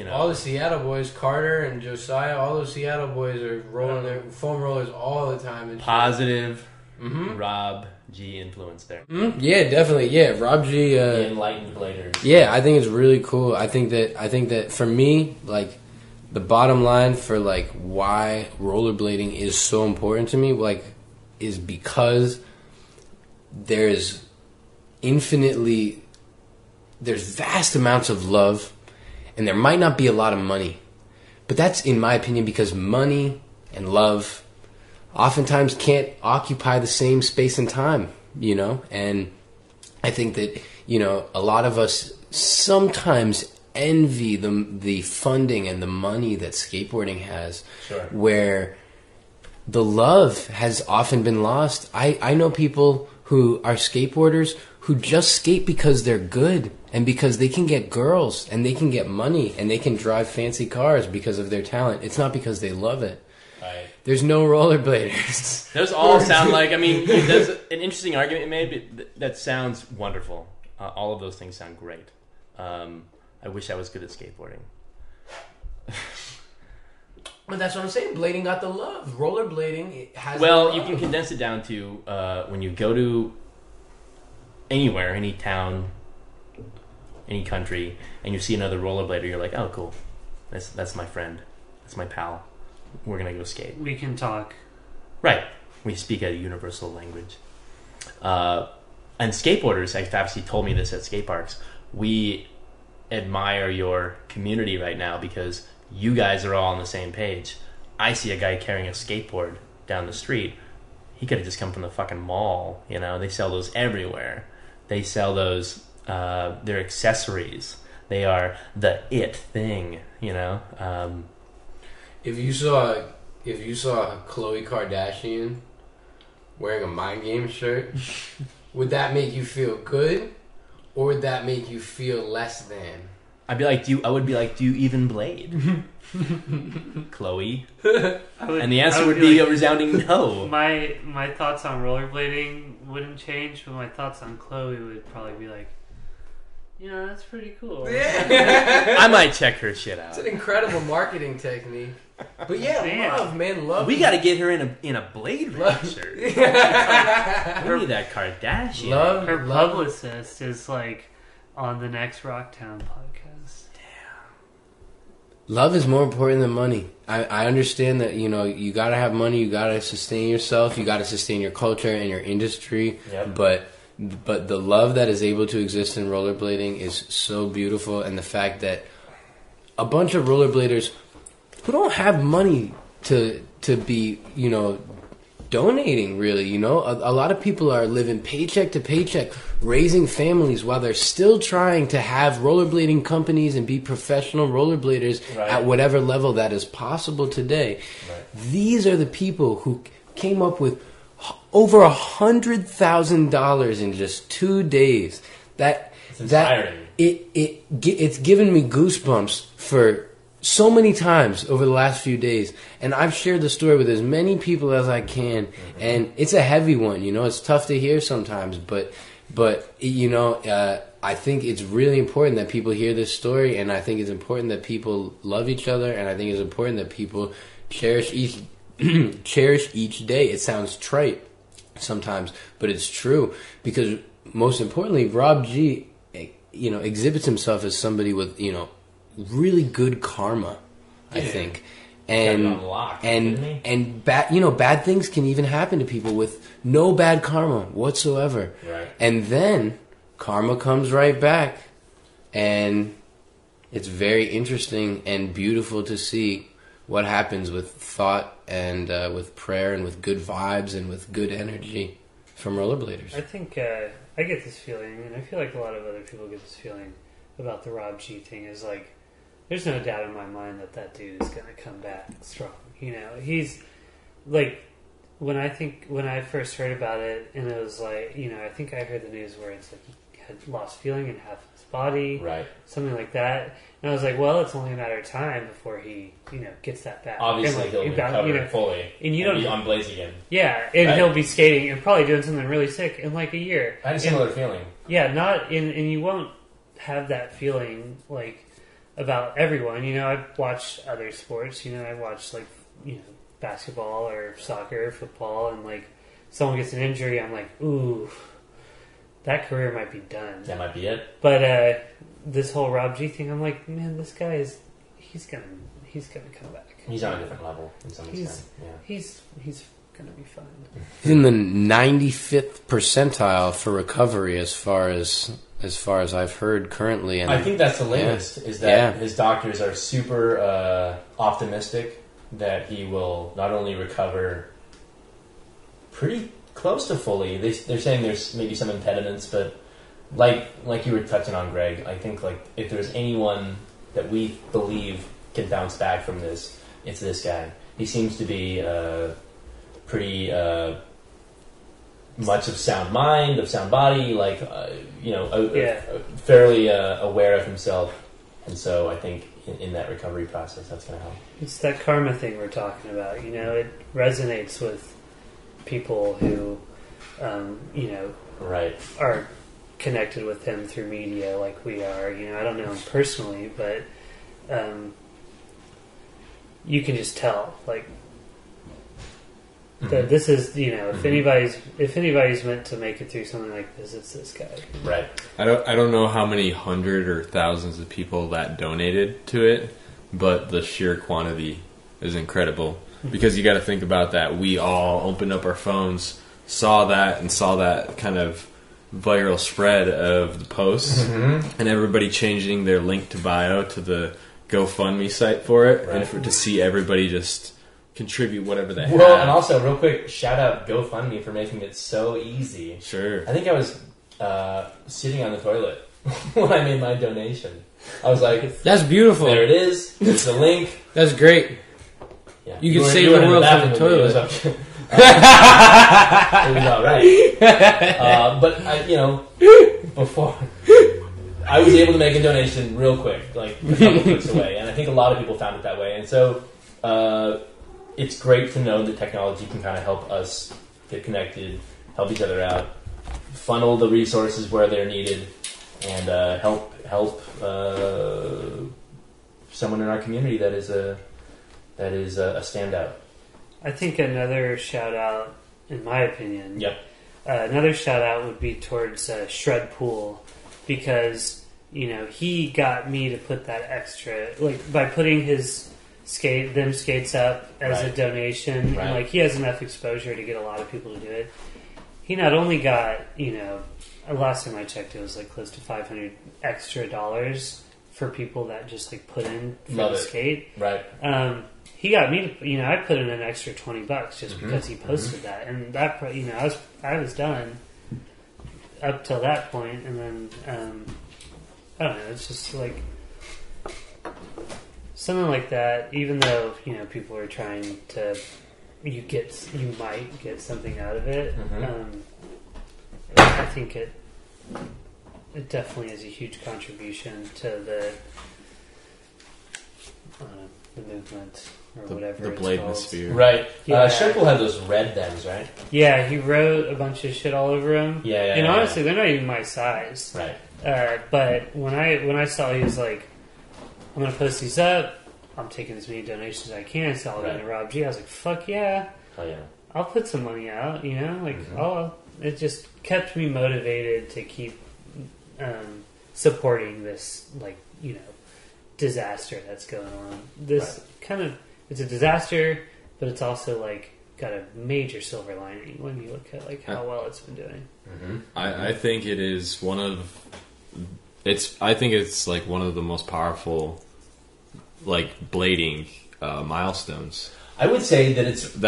all the Seattle boys, Carter and Josiah, all those Seattle boys are rolling their foam rollers all the time. And positive. Rob G influence there. Yeah, definitely. Yeah, Rob G. The enlightened bladers. Yeah, I think it's really cool. I think that for me, like, the bottom line for like why rollerblading is so important to me, like, is because there's vast amounts of love, and there might not be a lot of money, but that's, in my opinion, because money and love oftentimes can't occupy the same space and time, and I think that, a lot of us sometimes envy the funding and the money that skateboarding has, where the love has often been lost. I know people who are skateboarders who just skate because they're good and because they can get girls and they can get money and they can drive fancy cars because of their talent. It's not because they love it. Right. There's no rollerbladers. Those all sound like, there's an interesting argument you made, but that sounds wonderful. All of those things sound great. I wish I was good at skateboarding. But that's what I'm saying. Blading got the love. Rollerblading has you can condense it down to when you go to anywhere, any town, any country, and you see another rollerblader, you're like, oh, cool. That's my friend. That's my pal. We're gonna go skate. We can talk. Right. We speak a universal language. And skateboarders have obviously told me this at skate parks. We admire your community right now because you guys are all on the same page. I see a guy carrying a skateboard down the street. He could have just come from the fucking mall. You know, they sell those everywhere. They sell those, they're accessories. They are the it thing, you know. If you saw Khloe Kardashian wearing a Mind Game shirt, would that make you feel good, or would that make you feel less than? I'd be like, do you even blade? Chloe? And the answer would be a resounding no. My thoughts on rollerblading wouldn't change, but my thoughts on Chloe would probably be like, you know, that's pretty cool. Yeah. I might check her shit out. It's an incredible marketing technique. But yeah, love. We got to get her in a blade racer. We need that Kardashian. Her publicist is like on the next Rocktown podcast. Love is more important than money. I understand that, you know, you got to have money, you got to sustain yourself, you got to sustain your culture and your industry. Yep. But the love that is able to exist in rollerblading is so beautiful, and the fact that a bunch of rollerbladers who don't have money to be, you know, donating, really, you know, a lot of people are living paycheck to paycheck, raising families while they're still trying to have rollerblading companies and be professional rollerbladers at whatever level that is possible today. These are the people who came up with over $100,000 in just 2 days. It's inspiring. It's given me goosebumps for so many times over the last few days, and I've shared the story with as many people as I can, and it's a heavy one, you know, it's tough to hear sometimes, but you know, I think it's really important that people hear this story, and I think it's important that people love each other, and I think it's important that people cherish each day. It sounds trite sometimes, but it's true, because most importantly, Rob G, you know, exhibits himself as somebody with, you know, really good karma, I think, and bad things can even happen to people with no bad karma whatsoever, and then karma comes right back, and it's very interesting and beautiful to see what happens with thought and with prayer and with good vibes and with good energy from rollerbladers. I think I get this feeling, and I feel like a lot of other people get this feeling about the Rob G thing, is like, there's no doubt in my mind that dude is going to come back strong. You know, he's like, when I first heard about it, and it was like, you know, I think I heard the news where it's like he had lost feeling in half of his body, something like that. And I was like, well, it's only a matter of time before he, you know, gets that back. Obviously, like, he'll recover fully, and you don't be on blades again. Yeah, and he'll be skating and probably doing something really sick in like a year. I had a similar feeling. Yeah, and you won't have that feeling like about everyone. You know, I've watched other sports. You know, I watched like, you know, basketball or soccer, football, and like someone gets an injury, I'm like, ooh, that career might be done. That might be it. But this whole Rob G thing, I'm like, man, this guy he's gonna come back. He's on a different level in some extent. Yeah. He's gonna be fine. He's in the 95th percentile for recovery as far as I've heard currently. And I think that's the latest, is that his doctors are super optimistic that he will not only recover pretty close to fully. They're saying there's maybe some impediments, but like you were touching on, Greg, I think like if there's anyone that we believe can bounce back from this, it's this guy. He seems to be pretty much of sound mind, of sound body, like fairly aware of himself, and so I think in that recovery process, that's going to help. It's that karma thing we're talking about. You know, it resonates with people who, you know, are connected with him through media, like we are. You know, I don't know him personally, but you can just tell, like, that this is, you know, if anybody's meant to make it through something like this, it's this guy. Right. I don't know how many hundred or thousands of people that donated to it, but the sheer quantity is incredible. Because you got to think about that. We all opened up our phones, saw that kind of viral spread of the posts, and everybody changing their link to bio to the GoFundMe site for it, and to see everybody just contribute whatever they have. Well, and also, real quick, shout out GoFundMe for making it so easy. Sure. I think I was sitting on the toilet when I made my donation. I was like, "That's beautiful. There it is. There's the link. That's great. Yeah. You can save the world from the toilet." It was all right. But before I was able to make a donation real quick, like a couple clicks away, and I think a lot of people found it that way. And so it's great to know that technology can kind of help us get connected, help each other out, funnel the resources where they're needed, and help someone in our community that is a standout. I think another shout out, in my opinion, another shout out would be towards Shred Pool, because he got me to put that extra, like by putting his skates up as a donation, and like he has enough exposure to get a lot of people to do it. He not only got last time I checked, it was like close to $500 extra for people that just like put in for the skate. Right. He got me to, I put in an extra $20 just because he posted that, and that, I was done up till that point, and then I don't know. It's just like something like that. Even though people are trying to, you might get something out of it. I think it definitely is a huge contribution to the movement. Or whatever the it's blade called. sphere. Right. Yeah. Sherpool had those red thems, right? Yeah, he wrote a bunch of shit all over them. And honestly, they're not even my size. Right. But when I saw he was like, I'm going to post these up, I'm taking as many donations as I can, so I'll go to Rob G. I was like, fuck yeah. Oh, yeah. I'll put some money out, it just kept me motivated to keep supporting this, disaster that's going on. This it's a disaster, but it's also got a major silver lining when you look at how well it's been doing. I think it is one of I think it's one of the most powerful blading milestones. I would say that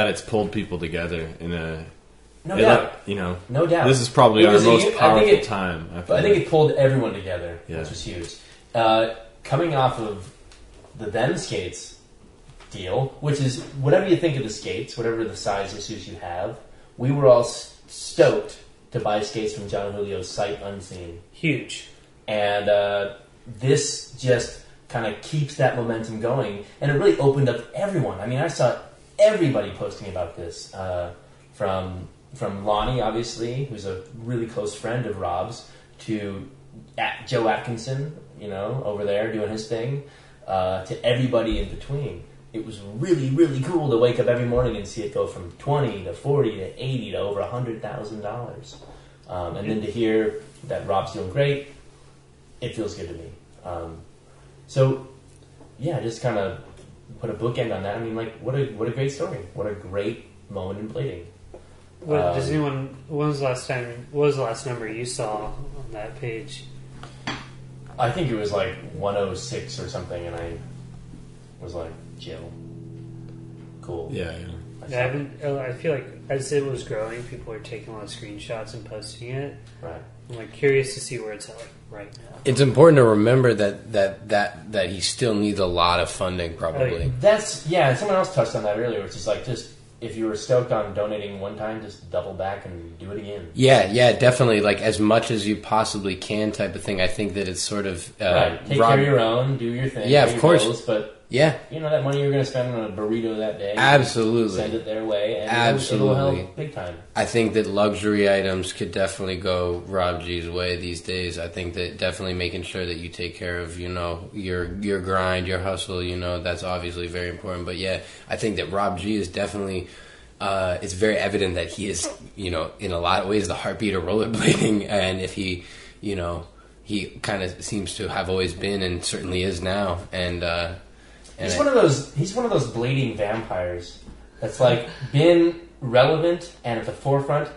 it's pulled people together in a no doubt. No doubt. This is probably our most powerful time. I think it pulled everyone together, which was huge. Coming off of the Them Skates deal, which is whatever you think of the skates, whatever the size issues you have, we were all stoked to buy skates from John Julio's sight unseen. Huge. And this just kind of keeps that momentum going, and it really opened up everyone. I mean, I saw everybody posting about this, from Lonnie, obviously, who's a really close friend of Rob's, to Joe Atkinson, over there doing his thing, to everybody in between. It was really, really cool to wake up every morning and see it go from 20 to 40 to 80 to over $100,000. And then to hear that Rob's doing great, it feels good to me. So, yeah, just kind of put a bookend on that. I mean, what a great story. What a great moment in blading. Does anyone? What was the last number you saw on that page? I think it was 106 or something, and I was like, Jill, cool. Yeah. I feel like as it was growing, people were taking a lot of screenshots and posting it. Right. I'm curious to see where it's at right now. It's important to remember that he still needs a lot of funding, probably. Someone else touched on that earlier, which is just if you were stoked on donating one time, just double back and do it again. Yeah, definitely. As much as you possibly can, type of thing. I think that it's sort of right. Take care of your own, do your thing. Yeah, of course. Bills, but yeah, that money you're going to spend on a burrito that day. Absolutely, send it their way, and absolutely, it'll help big time. I think that luxury items could definitely go Rob G's way these days. I think that definitely making sure that you take care of your grind, your hustle. That's obviously very important. But yeah, I think that Rob G is definitely. It's very evident that he is, in a lot of ways, the heartbeat of rollerblading, and if he kind of seems to have always been, and certainly is now, and And He's one of those blading vampires that's like been relevant and at the forefront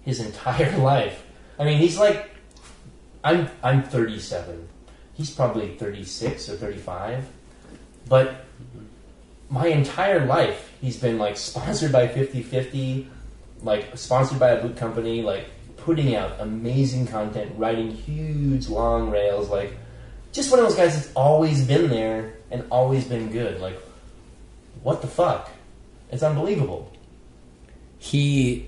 his entire life. I mean, he's like, I'm 37. He's probably 36 or 35. But my entire life, he's been like sponsored by 50/50, like sponsored by a boot company, like putting out amazing content, writing huge long rails, like just one of those guys that's always been there and always been good. Like, what the fuck? It's unbelievable.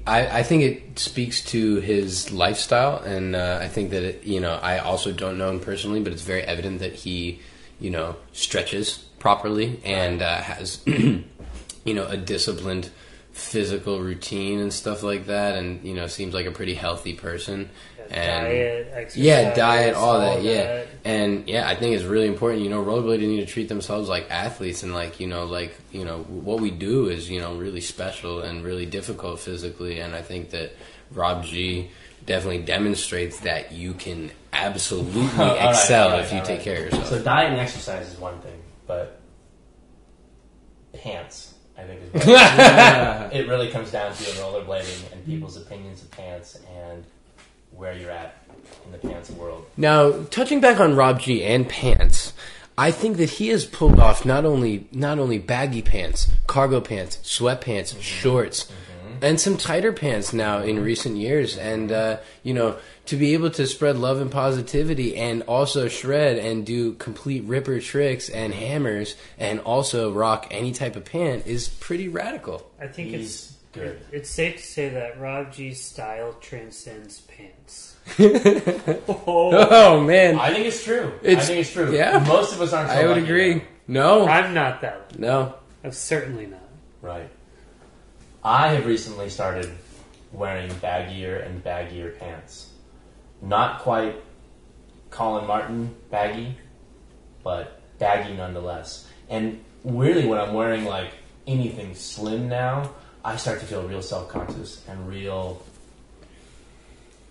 I think it speaks to his lifestyle, and I think that I also don't know him personally, but it's very evident that he, stretches properly and has, a disciplined physical routine and stuff like that, and seems like a pretty healthy person. And diet, exercise, diet, all that. And I think it's really important. Rollerbladers need to treat themselves like athletes, and what we do is really special and really difficult physically. And I think that Rob G definitely demonstrates that you can absolutely excel if you take care of yourself. So diet and exercise is one thing, but pants, I think, is what it really comes down to in rollerblading and people's opinions of pants and where you're at in the pants world. Now, touching back on Rob G and pants, I think that he has pulled off not only baggy pants, cargo pants, sweatpants, shorts, and some tighter pants now in recent years. And, to be able to spread love and positivity and also shred and do complete ripper tricks and hammers and also rock any type of pant is pretty radical. I think He's good. It's safe to say that Rob G's style transcends pants. Oh, man. I think it's true. Yeah. Most of us aren't so I would lucky, agree. though. No. I'm not that lucky. No. I'm certainly not. Right. I have recently started wearing baggier and baggier pants. Not quite Colin Martin baggy, but baggy nonetheless. And really when I'm wearing like anything slim now, I start to feel real self-conscious and real...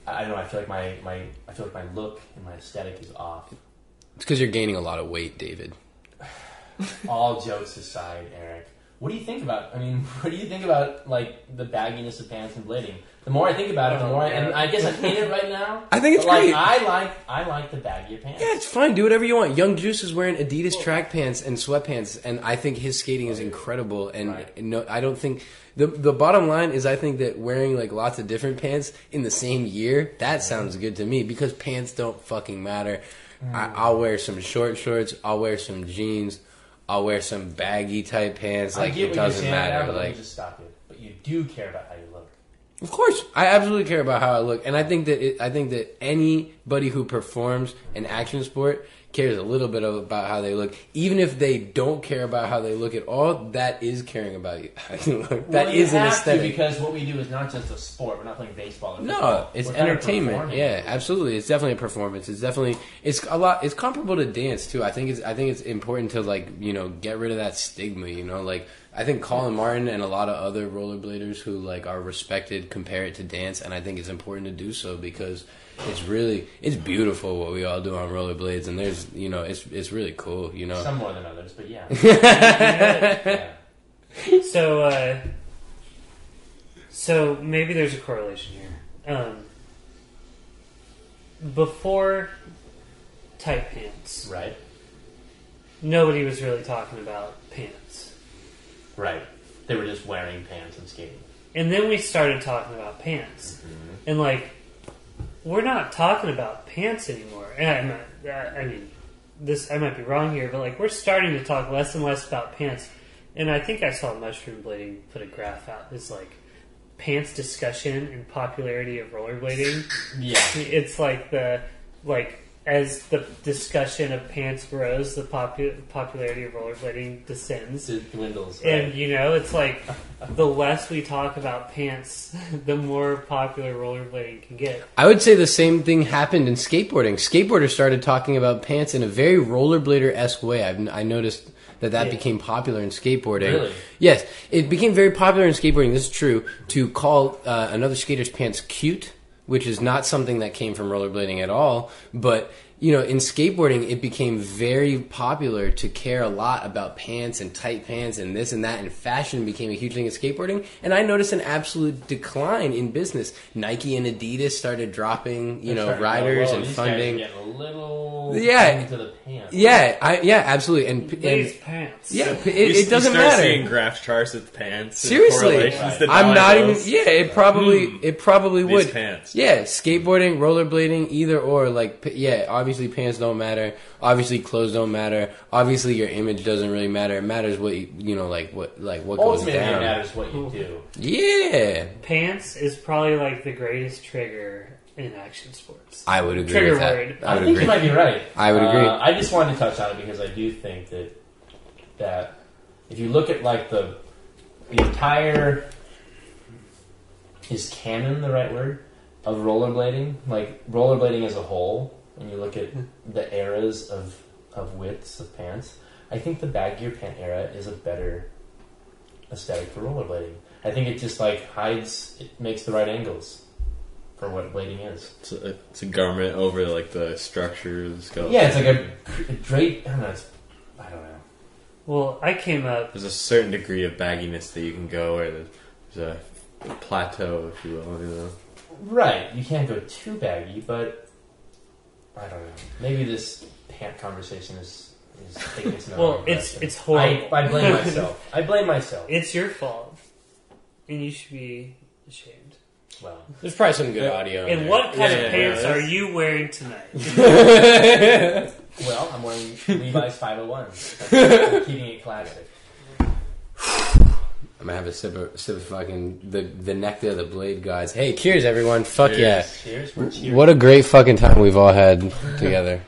I don't know, I feel like my look and my aesthetic is off. It's because you're gaining a lot of weight, David. All jokes aside, Eric, what do you think about like the bagginess of pants and blading? The more I think about it, the more and I guess I'm in it right now. I think it's great. I like the baggier pants. Yeah, it's fine. Do whatever you want. Young Juice is wearing Adidas track pants and sweatpants, and I think his skating is incredible. And no, I don't think the bottom line is I think that wearing like lots of different pants in the same year, that sounds good to me because pants don't fucking matter. I'll wear some shorts. I'll wear some jeans. I'll wear some baggy type pants. Like it doesn't matter. Now, let me just stop you. But you do care about how you look. Of course, I absolutely care about how I look, and I think that anybody who performs an action sport cares a little bit about how they look, even if they don't care about how they look at all. That is caring about how you look. That is an aesthetic. Because what we do is not just a sport. We're not playing baseball. Or no, it's entertainment. Yeah, absolutely. It's definitely a performance. It's a lot. It's comparable to dance too. I think it's important to get rid of that stigma. I think Colin Martin and a lot of other rollerbladers who are respected compare it to dance, and I think it's important to do so because it's beautiful what we all do on rollerblades, and there's it's really cool. Some more than others, but yeah. Yeah. So maybe there's a correlation here. Before tight pants, right? Nobody was really talking about pants. Right. They were just wearing pants and skating. And then we started talking about pants. Mm-hmm. And, we're not talking about pants anymore. And I might be wrong here, but, we're starting to talk less and less about pants. And I think I saw Mushroom Blading put a graph out. It's, pants discussion and popularity of rollerblading. Yeah. It's as the discussion of pants grows, the popularity of rollerblading descends. It dwindles. Right? And, it's the less we talk about pants, the more popular rollerblading can get. I would say the same thing happened in skateboarding. Skateboarders started talking about pants in a very rollerblader-esque way. I noticed that became popular in skateboarding. Really? Yes, it became very popular in skateboarding, this is true, to call another skater's pants cute, which is not something that came from rollerblading at all, but you know, in skateboarding, it became very popular to care a lot about pants and tight pants and this and that, and fashion became a huge thing in skateboarding. And I noticed an absolute decline in business. Nike and Adidas started dropping, you know, riders and funding. These guys are getting a little into the pants. Yeah, absolutely. And pants. Yeah, it doesn't you matter. start seeing graph charts with pants. Seriously, I'm not even. Yeah, it probably would. Pants. Yeah, skateboarding, rollerblading, either or. Like, yeah, obviously pants don't matter. Obviously clothes don't matter. Obviously your image doesn't really matter. It matters what you know, like what goes ultimately down. It matters what you do. Yeah, pants is probably like the greatest trigger in action sports. I would agree Trigger with that. word. I would think agree. you might be right. I would agree. I just wanted to touch on it because I do think that if you look at like the entire, is canon the right word, of rollerblading, like rollerblading as a whole, and you look at the eras of widths of pants, I think the baggier pant era is a better aesthetic for rollerblading. I think it just like it makes the right angles for what blading is. It's a garment over like the structure of the skull. Yeah, it's like a drape. I don't know. I don't know. Well, I came up. There's a certain degree of bagginess that you can go where there's a plateau, if you will. You know? Right. You can't go too baggy, but I don't know. Maybe this pant conversation is taking us in the wrong direction. It's horrible. I blame myself. I blame myself. It's your fault, and you should be ashamed. Well, There's probably some good audio. And what kind of pants are you wearing tonight? Well, I'm wearing Levi's 501s. I'm keeping it classic. I'm gonna have a sip of fucking the nectar of the blade gods. Hey, cheers everyone! Fuck Cheers. yeah! Cheers. We're cheers. What a great fucking time we've all had together.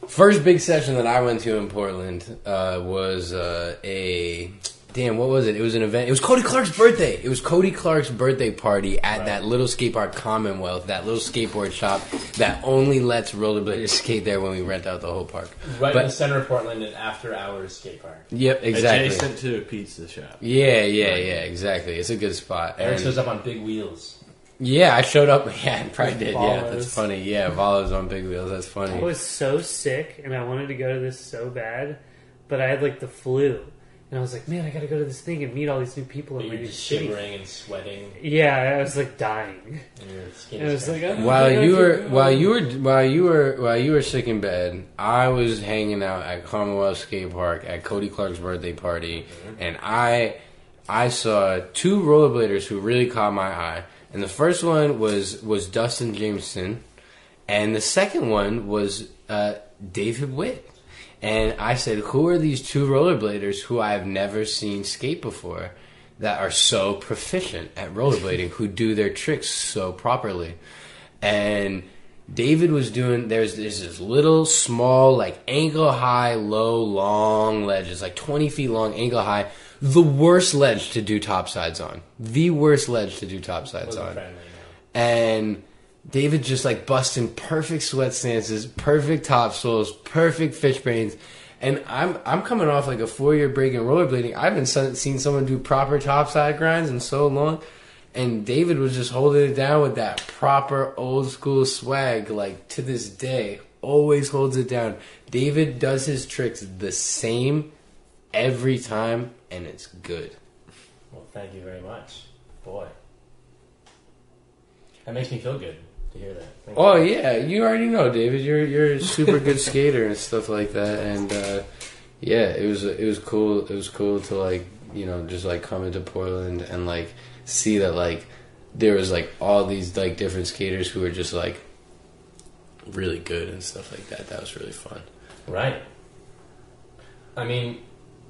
First big session that I went to in Portland was what was it? It was an event. It was Cody Clark's birthday. It was Cody Clark's birthday party at that little skate park, Commonwealth, that little skateboard shop that only lets rollerbladers skate there when we rent out the whole park. Right in the center of Portland, an after-hours skate park. Yep, exactly. Adjacent to a pizza shop. Yeah, exactly. It's a good spot. Eric And- shows up on big wheels. Yeah, I showed up. Yeah, I probably did. Volos. Yeah, that's funny. Yeah, Volos on big wheels. That's funny. I was so sick, and I wanted to go to this so bad, but I had like the flu, and I was like, man, I got to go to this thing and meet all these new people. But in my you're new just city. shivering and sweating. Yeah, I was like dying. And your skin And I is was like, kind of- While you were sick in bed, I was hanging out at Commonwealth Skate Park at Cody Clark's birthday party, and I saw two rollerbladers who really caught my eye. And the first one was Dustin Jameson, and the second one was David Witt. And I said, who are these two rollerbladers who I have never seen skate before that are so proficient at rollerblading, who do their tricks so properly? And David was doing, there's this little, small, like ankle high, low, long ledge. It's like 20 feet long, ankle high. The worst ledge to do topsides on. The worst ledge to do topsides on. And David just like busting perfect sweat stances, perfect top soles, perfect fish brains. And I'm coming off like a 4-year break in rollerblading. I haven't seen someone do proper topside grinds in so long. And David was just holding it down with that proper old school swag, like to this day. Always holds it down. David does his tricks the same every time, and it's good. Well, thank you very much. Boy. That makes me feel good to hear that. Thank you. Yeah, you already know, David. You're a super good skater and stuff like that. And it was cool. It was cool to like, you know, just like come into Portland and like see that like there was like all these like different skaters who were just like really good and stuff like that. That was really fun. Right. I mean,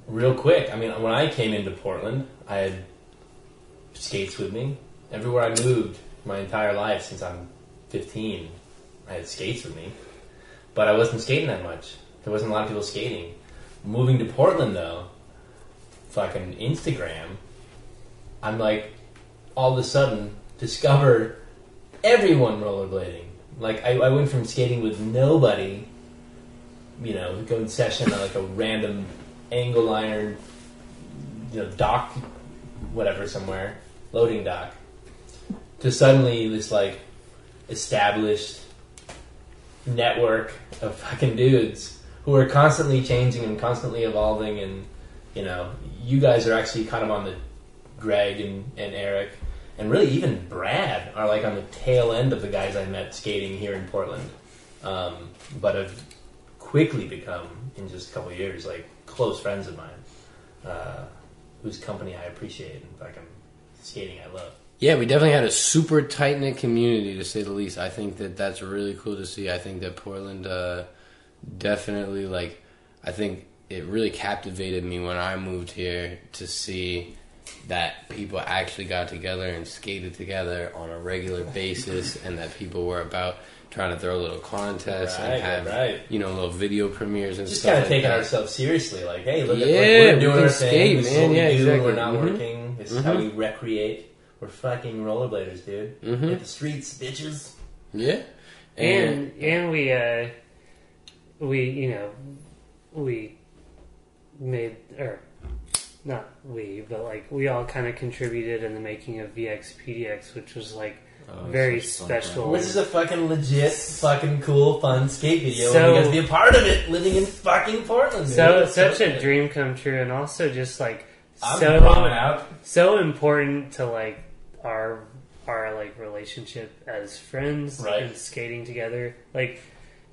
real quick, when I came into Portland, I had skates with me. Everywhere I moved my entire life since I'm 15, I had skates with me. But I wasn't skating that much. There wasn't a lot of people skating. Moving to Portland, though, fucking Instagram, I'm like, all of a sudden, discover everyone rollerblading. Like, I went from skating with nobody, you know, going session on like a random angle iron, you know, dock, whatever, somewhere, loading dock to suddenly this like established network of fucking dudes who are constantly changing and constantly evolving, and you know, you guys are actually kind of on the Greg and Eric and really even Brad are like on the tail end of the guys I met skating here in Portland, but have quickly become in just a couple of years like close friends of mine, whose company I appreciate and fucking skating I love. Yeah, we definitely had a super tight-knit community, to say the least. I think that that's really cool to see. I think that Portland definitely, like, I think it really captivated me when I moved here to see that people actually got together and skated together on a regular basis, and that people were about trying to throw little contests and have, you know, little video premieres and just stuff. Just kind of taking ourselves seriously, like, hey, look at we're doing our thing. This is what we do. Exactly. We're not working. This is how we recreate. We're fucking rollerbladers, dude. Hit the streets, bitches. Yeah. And we made, or not we, but like we all kind of contributed in the making of VXPDX, which was like very special. This is a fucking legit, fucking cool, fun skate video. So, and you guys be a part of it, living in fucking Portland. So such a dream come true, and also just like so important to like our like relationship as friends and skating together. Like,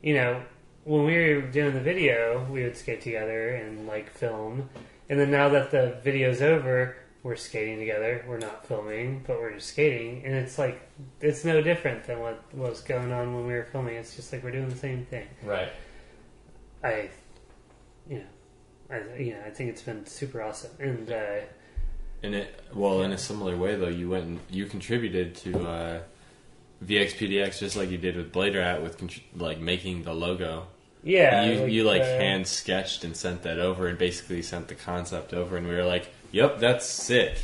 you know, when we were doing the video, we would skate together and like film. And then now that the video's over, we're skating together. We're not filming, but we're just skating. And it's like, it's no different than what was going on when we were filming. It's just like we're doing the same thing. Right. I think it's been super awesome. And in a similar way though, you contributed to VXPDX just like you did with Blade Rat with like making the logo. Yeah, you hand sketched and sent that over, and basically sent the concept over, and we were like, "Yep, that's sick,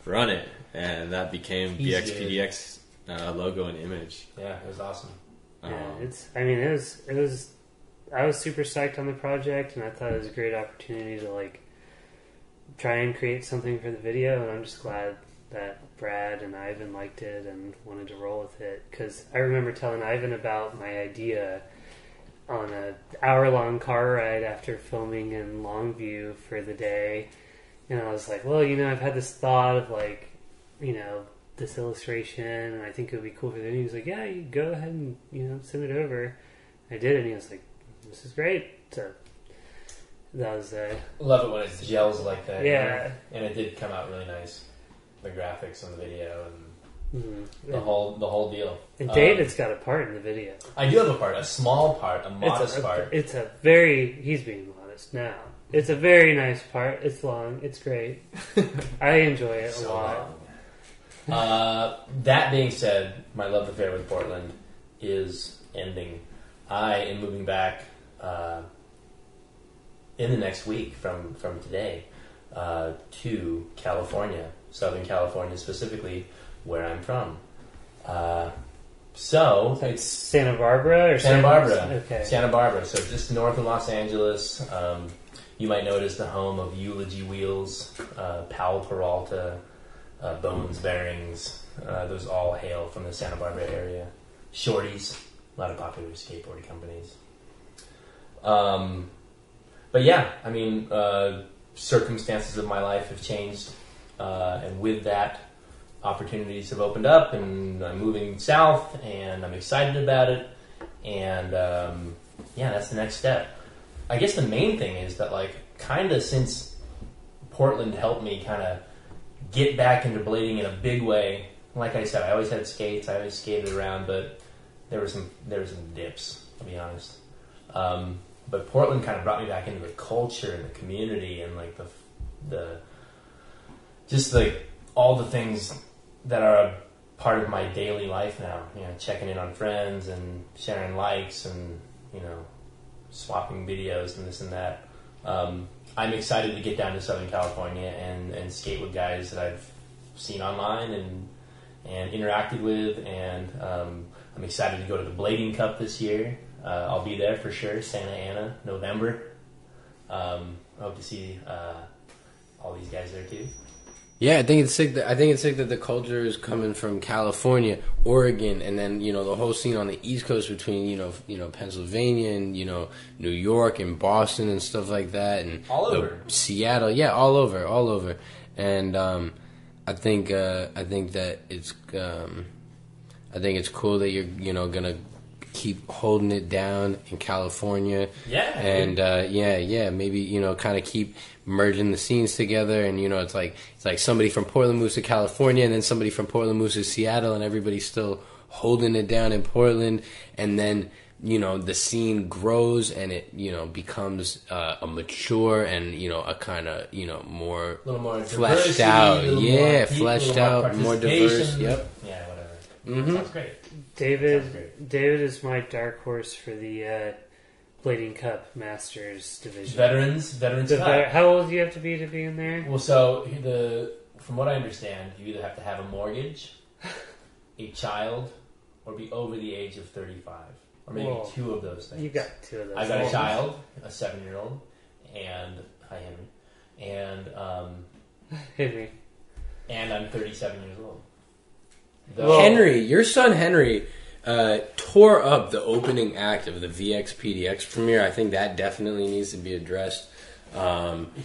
run it," and that became VXPDX logo and image. Yeah, it was awesome. It was. I was super psyched on the project, and I thought it was a great opportunity to like try and create something for the video, and I'm just glad that Brad and Ivan liked it and wanted to roll with it, because I remember telling Ivan about my idea on an hour-long car ride after filming in Longview for the day, and I was like, well, you know, I've had this thought of like, you know, this illustration, and I think it would be cool for the video. He was like, yeah, you go ahead and, you know, send it over. I did it, and he was like, this is great. So that was love it when it gels like that. Yeah, you know? And it did come out really nice. The graphics on the video and the whole deal. And David's got a part in the video. I do have a part, a small part, a modest part. It's a very, he's being modest now. It's a very nice part. It's long. It's great. I enjoy it a lot. That being said, my love affair with Portland is ending. I am moving back in the next week from today to California, Southern California specifically, where I'm from. So it's Santa Barbara or Santa Barbara. Okay. Santa Barbara. So just north of Los Angeles. You might notice the home of Eulogy Wheels, Powell Peralta, Bones Bearings. Those all hail from the Santa Barbara area. Shorties, a lot of popular skateboard companies. But yeah, I mean, circumstances of my life have changed, and with that, opportunities have opened up, and I'm moving south, and I'm excited about it, and yeah, that's the next step. I guess the main thing is that, like, kind of since Portland helped me kind of get back into blading in a big way. Like I said, I always had skates, I always skated around, but there were some dips, I'll be honest. But Portland kind of brought me back into the culture and the community and like the just like all the things that are a part of my daily life now. You know, checking in on friends and sharing likes and, you know, swapping videos and this and that. I'm excited to get down to Southern California and skate with guys that I've seen online and interacted with, and I'm excited to go to the Blading Cup this year. I'll be there for sure, Santa Ana, November. I hope to see all these guys there too. Yeah, I think it's sick that the culture is coming from California, Oregon, and then the whole scene on the East Coast between Pennsylvania and New York and Boston and stuff like that, and all over Seattle. Yeah, all over. And I think that it's cool that you're gonna keep holding it down in California. Yeah. And maybe kind of keep merging the scenes together, and it's like somebody from Portland moves to California, and then somebody from Portland moves to Seattle, and everybody's still holding it down in Portland, and then the scene grows and it becomes a mature and a kind of more a little more fleshed out, more diverse. Yep. Yeah, whatever. Mm-hmm. Sounds great. David is my dark horse for the Blading Cup Masters division. Veterans Cup. How old do you have to be in there? Well, so from what I understand, you either have to have a mortgage, a child, or be over the age of 35. Or maybe two of those things. You got two of those. I got a child, a 7-year-old, and hi Henry, and I'm 37 years old. Henry, your son Henry, tore up the opening act of the VXPDX premiere. I think that definitely needs to be addressed.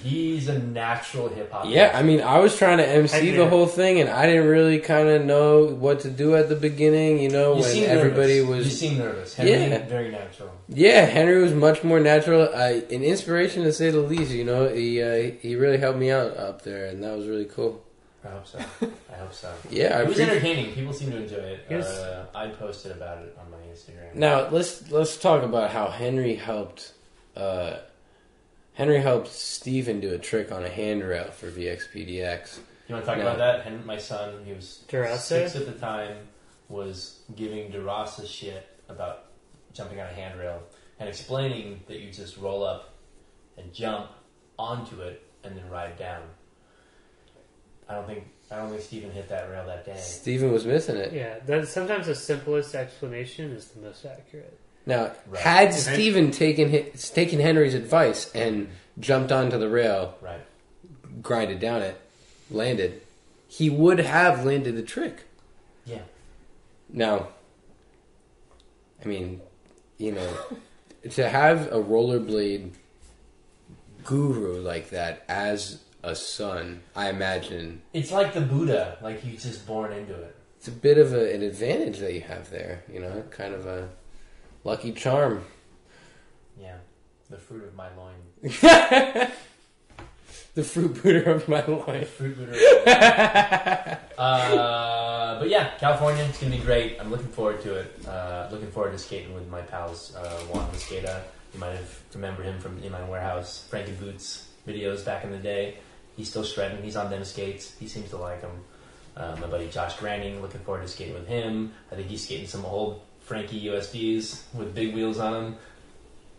He's a natural hip hop. Yeah, I mean, I was trying to MC the whole thing, and I didn't really kind of know what to do at the beginning. When everybody was. You seem nervous. Henry, very natural. Yeah, Henry was much more natural. An inspiration to say the least. He really helped me out up there, and that was really cool. I hope so. Yeah, it was entertaining. People seem to enjoy it. I posted about it on my Instagram. Now let's talk about how Henry helped. Henry helped Steven do a trick on a handrail for VXPDX. You want to talk about that? My son, he was Durasa? 6 at the time, was giving Durasa shit about jumping on a handrail and explaining that you just roll up and jump onto it and then ride down. I don't think Steven hit that rail that day. Steven was missing it. Yeah, sometimes the simplest explanation is the most accurate. Now, had Steven taken Henry's advice and jumped onto the rail, grinded down it, landed, he would have landed the trick. Yeah. Now, I mean, to have a rollerblade guru like that as a son, I imagine it's like the Buddha, like he's just born into it. It's a bit of an advantage that you have there, kind of a lucky charm. Yeah, the fruit of my loin. The fruit Buddha of my loin. The fruit Buddha of my loin. But yeah, California, it's going to be great. I'm looking forward to it. Looking forward to skating with my pals, Juan Mosqueda. You might have remembered him from Inline Warehouse, Frankie Boots videos back in the day. He's still shredding. He's on them skates. He seems to like them. My buddy Josh Granning, looking forward to skating with him. I think he's skating some old Frankie USBs with big wheels on them.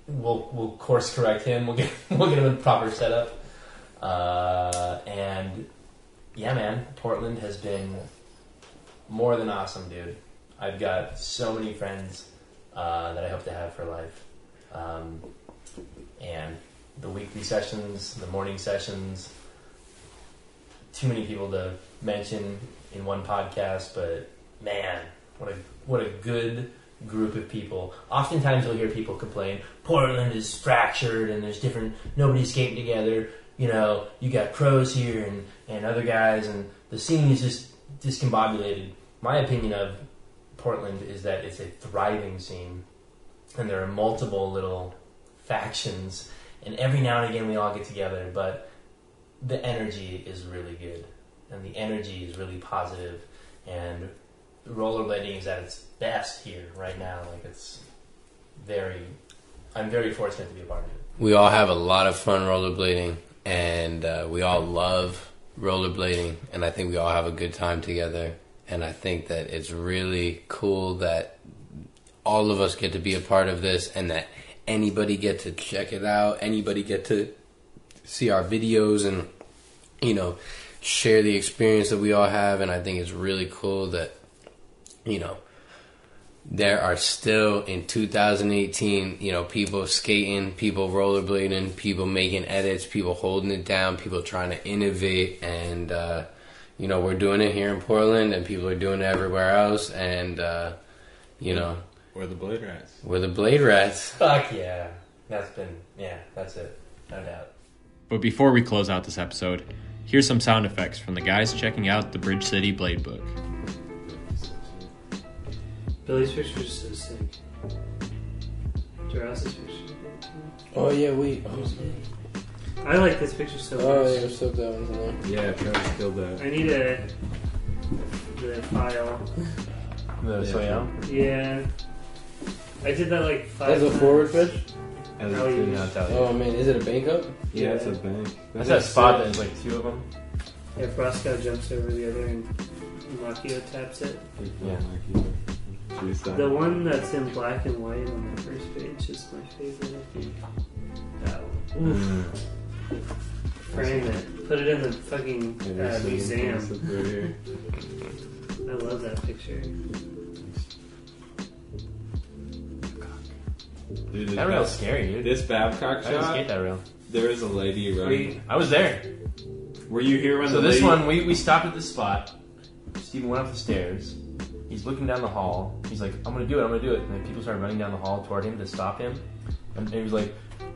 We'll course correct him. We'll get him in proper setup. And yeah, man, Portland has been more than awesome, dude. I've got so many friends that I hope to have for life. And the weekly sessions, the morning sessions, too many people to mention in one podcast, but man, what a good group of people. Oftentimes you'll hear people complain, Portland is fractured and there's nobody's skating together. You got pros here and other guys, and the scene is just discombobulated. My opinion of Portland is that it's a thriving scene, and there are multiple little factions, and every now and again we all get together, but the energy is really good, and the energy is really positive, and rollerblading is at its best here right now. I'm very fortunate to be a part of it. We all have a lot of fun rollerblading, and we all love rollerblading, and I think we all have a good time together, and I think that it's really cool that all of us get to be a part of this, and that anybody get to check it out, anybody get to see our videos and, share the experience that we all have. And I think it's really cool that, there are still in 2018, people skating, people rollerblading, people making edits, people holding it down, people trying to innovate. And we're doing it here in Portland, and people are doing it everywhere else, and We're the Blade Rats. We're the Blade Rats. Fuck yeah. That's it. No doubt. But before we close out this episode, here's some sound effects from the guys checking out the Bridge City Blade Book. Billy's picture is so sick. Jurassi's picture. Oh yeah, I like this picture so much. Oh yeah, so that one's in there. Yeah, Travis killed that. I need the file. The soy. Yeah. I did that like 5 That's a times. forward fish? Oh man, is it a bank up? Yeah, it's a bank. That's that spot that there's like 2 of them. Yeah, Froscow jumps over the other and Makio taps it. Yeah. The one that's in black and white on the first page is my favorite, I think. That one. Oof. Frame it. Put it in the fucking museum. I love that picture. Dude, that rail's scary, dude. This Babcock shot. I didn't skate that rail. There is a lady running. I was there. Were you here when So this one, we stopped at this spot. Steven went up the stairs. He's looking down the hall. He's like, I'm gonna do it. And then people started running down the hall toward him to stop him. And he was like,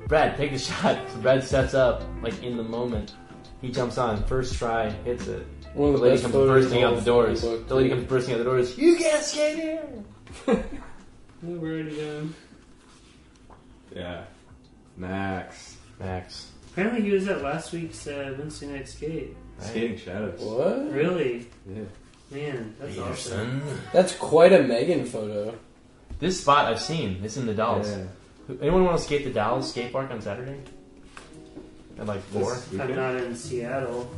Brad, take the shot. So Brad sets up, like in the moment. He jumps on, first try, hits it. The lady comes bursting out the doors. You can't skate here! No, we're already done. Yeah. Max. Apparently he was at last week's Wednesday night skate. Skating Shadows. What? Really? Yeah. Man, that's awesome. That's quite a Megan photo. This spot I've seen. It's in the Dalles. Yeah. Anyone want to skate the Dalles skate park on Saturday? At like 4? I'm not in Seattle.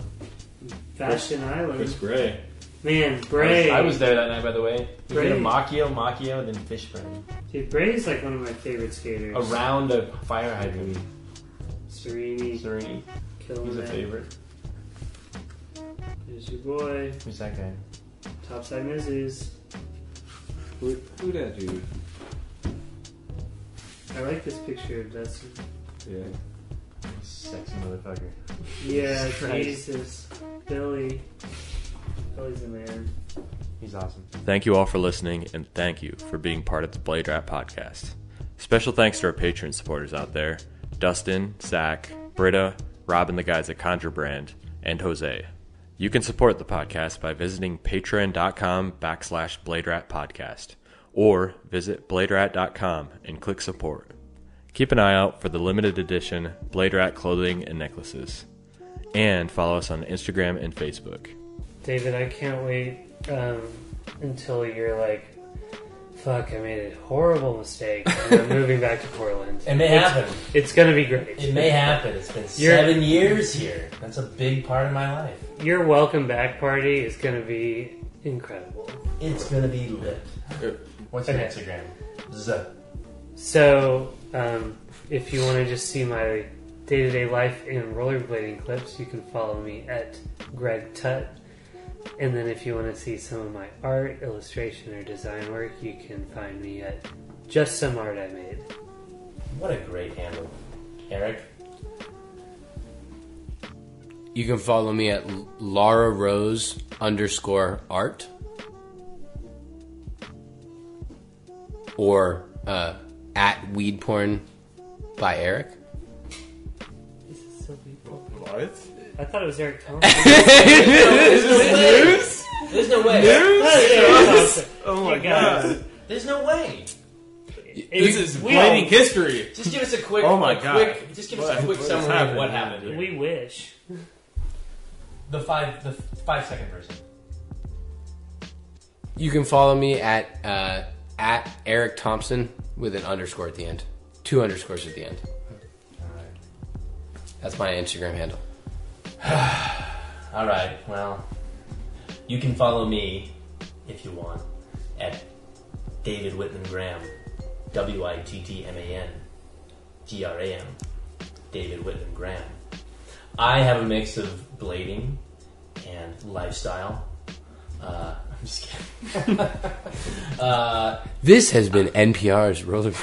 Fashion Island. Chris Bray. Man, Bray. I was there that night, by the way. He Bray. did a Macchio, then fish burn. Dude, Bray's like one of my favorite skaters. Around a fire hydrant. Serini. Killing He's a it. favorite. There's your boy. Who's that guy? Topside Mrs. Who that dude? I like this picture of Dustin. Yeah. Sexy motherfucker. Yeah, Christ. Jesus. Billy's a man. He's awesome. Thank you all for listening, and thank you for being part of the Blade Rat Podcast. Special thanks to our Patreon supporters out there, Dustin, Zach, Britta, Rob and the guys at Conjure Brand, and Jose. You can support the podcast by visiting patreon.com/Blade Rat Podcast, or visit bladerat.com and click support. Keep an eye out for the limited edition Blade Rat clothing and necklaces. And follow us on Instagram and Facebook. David, I can't wait until you're like, fuck, I made a horrible mistake and I'm moving back to Portland. It may happen. It's going to be great. It may happen. It's been 7 years here. That's a big part of my life. Your welcome back party is going to be incredible. It's going to be lit. What's your Instagram? So, if you want to just see my day-to-day life in rollerblading clips, you can follow me at Greg Tutt. And then if you want to see some of my art, illustration, or design work, you can find me at Just Some Art I Made. What a great handle. Eric? You can follow me at LaraRose_art. Or at Weedporn by Eric. This is so beautiful. What? I thought it was Eric Thompson. There's no way. News? Oh my god. There's no way. This is blading history. Just give us a quick. Oh my god. Just give us a quick summary of what happened here. We wish. The 5-second version. You can follow me at Eric Thompson with an underscore at the end. 2 underscores at the end. Alright. That's my Instagram handle. Alright, well, you can follow me, if you want, at David Wittman Graham. WITTMAN GRAM. David Wittman Graham. I have a mix of blading and lifestyle. I'm just kidding. This has been NPR's Roller.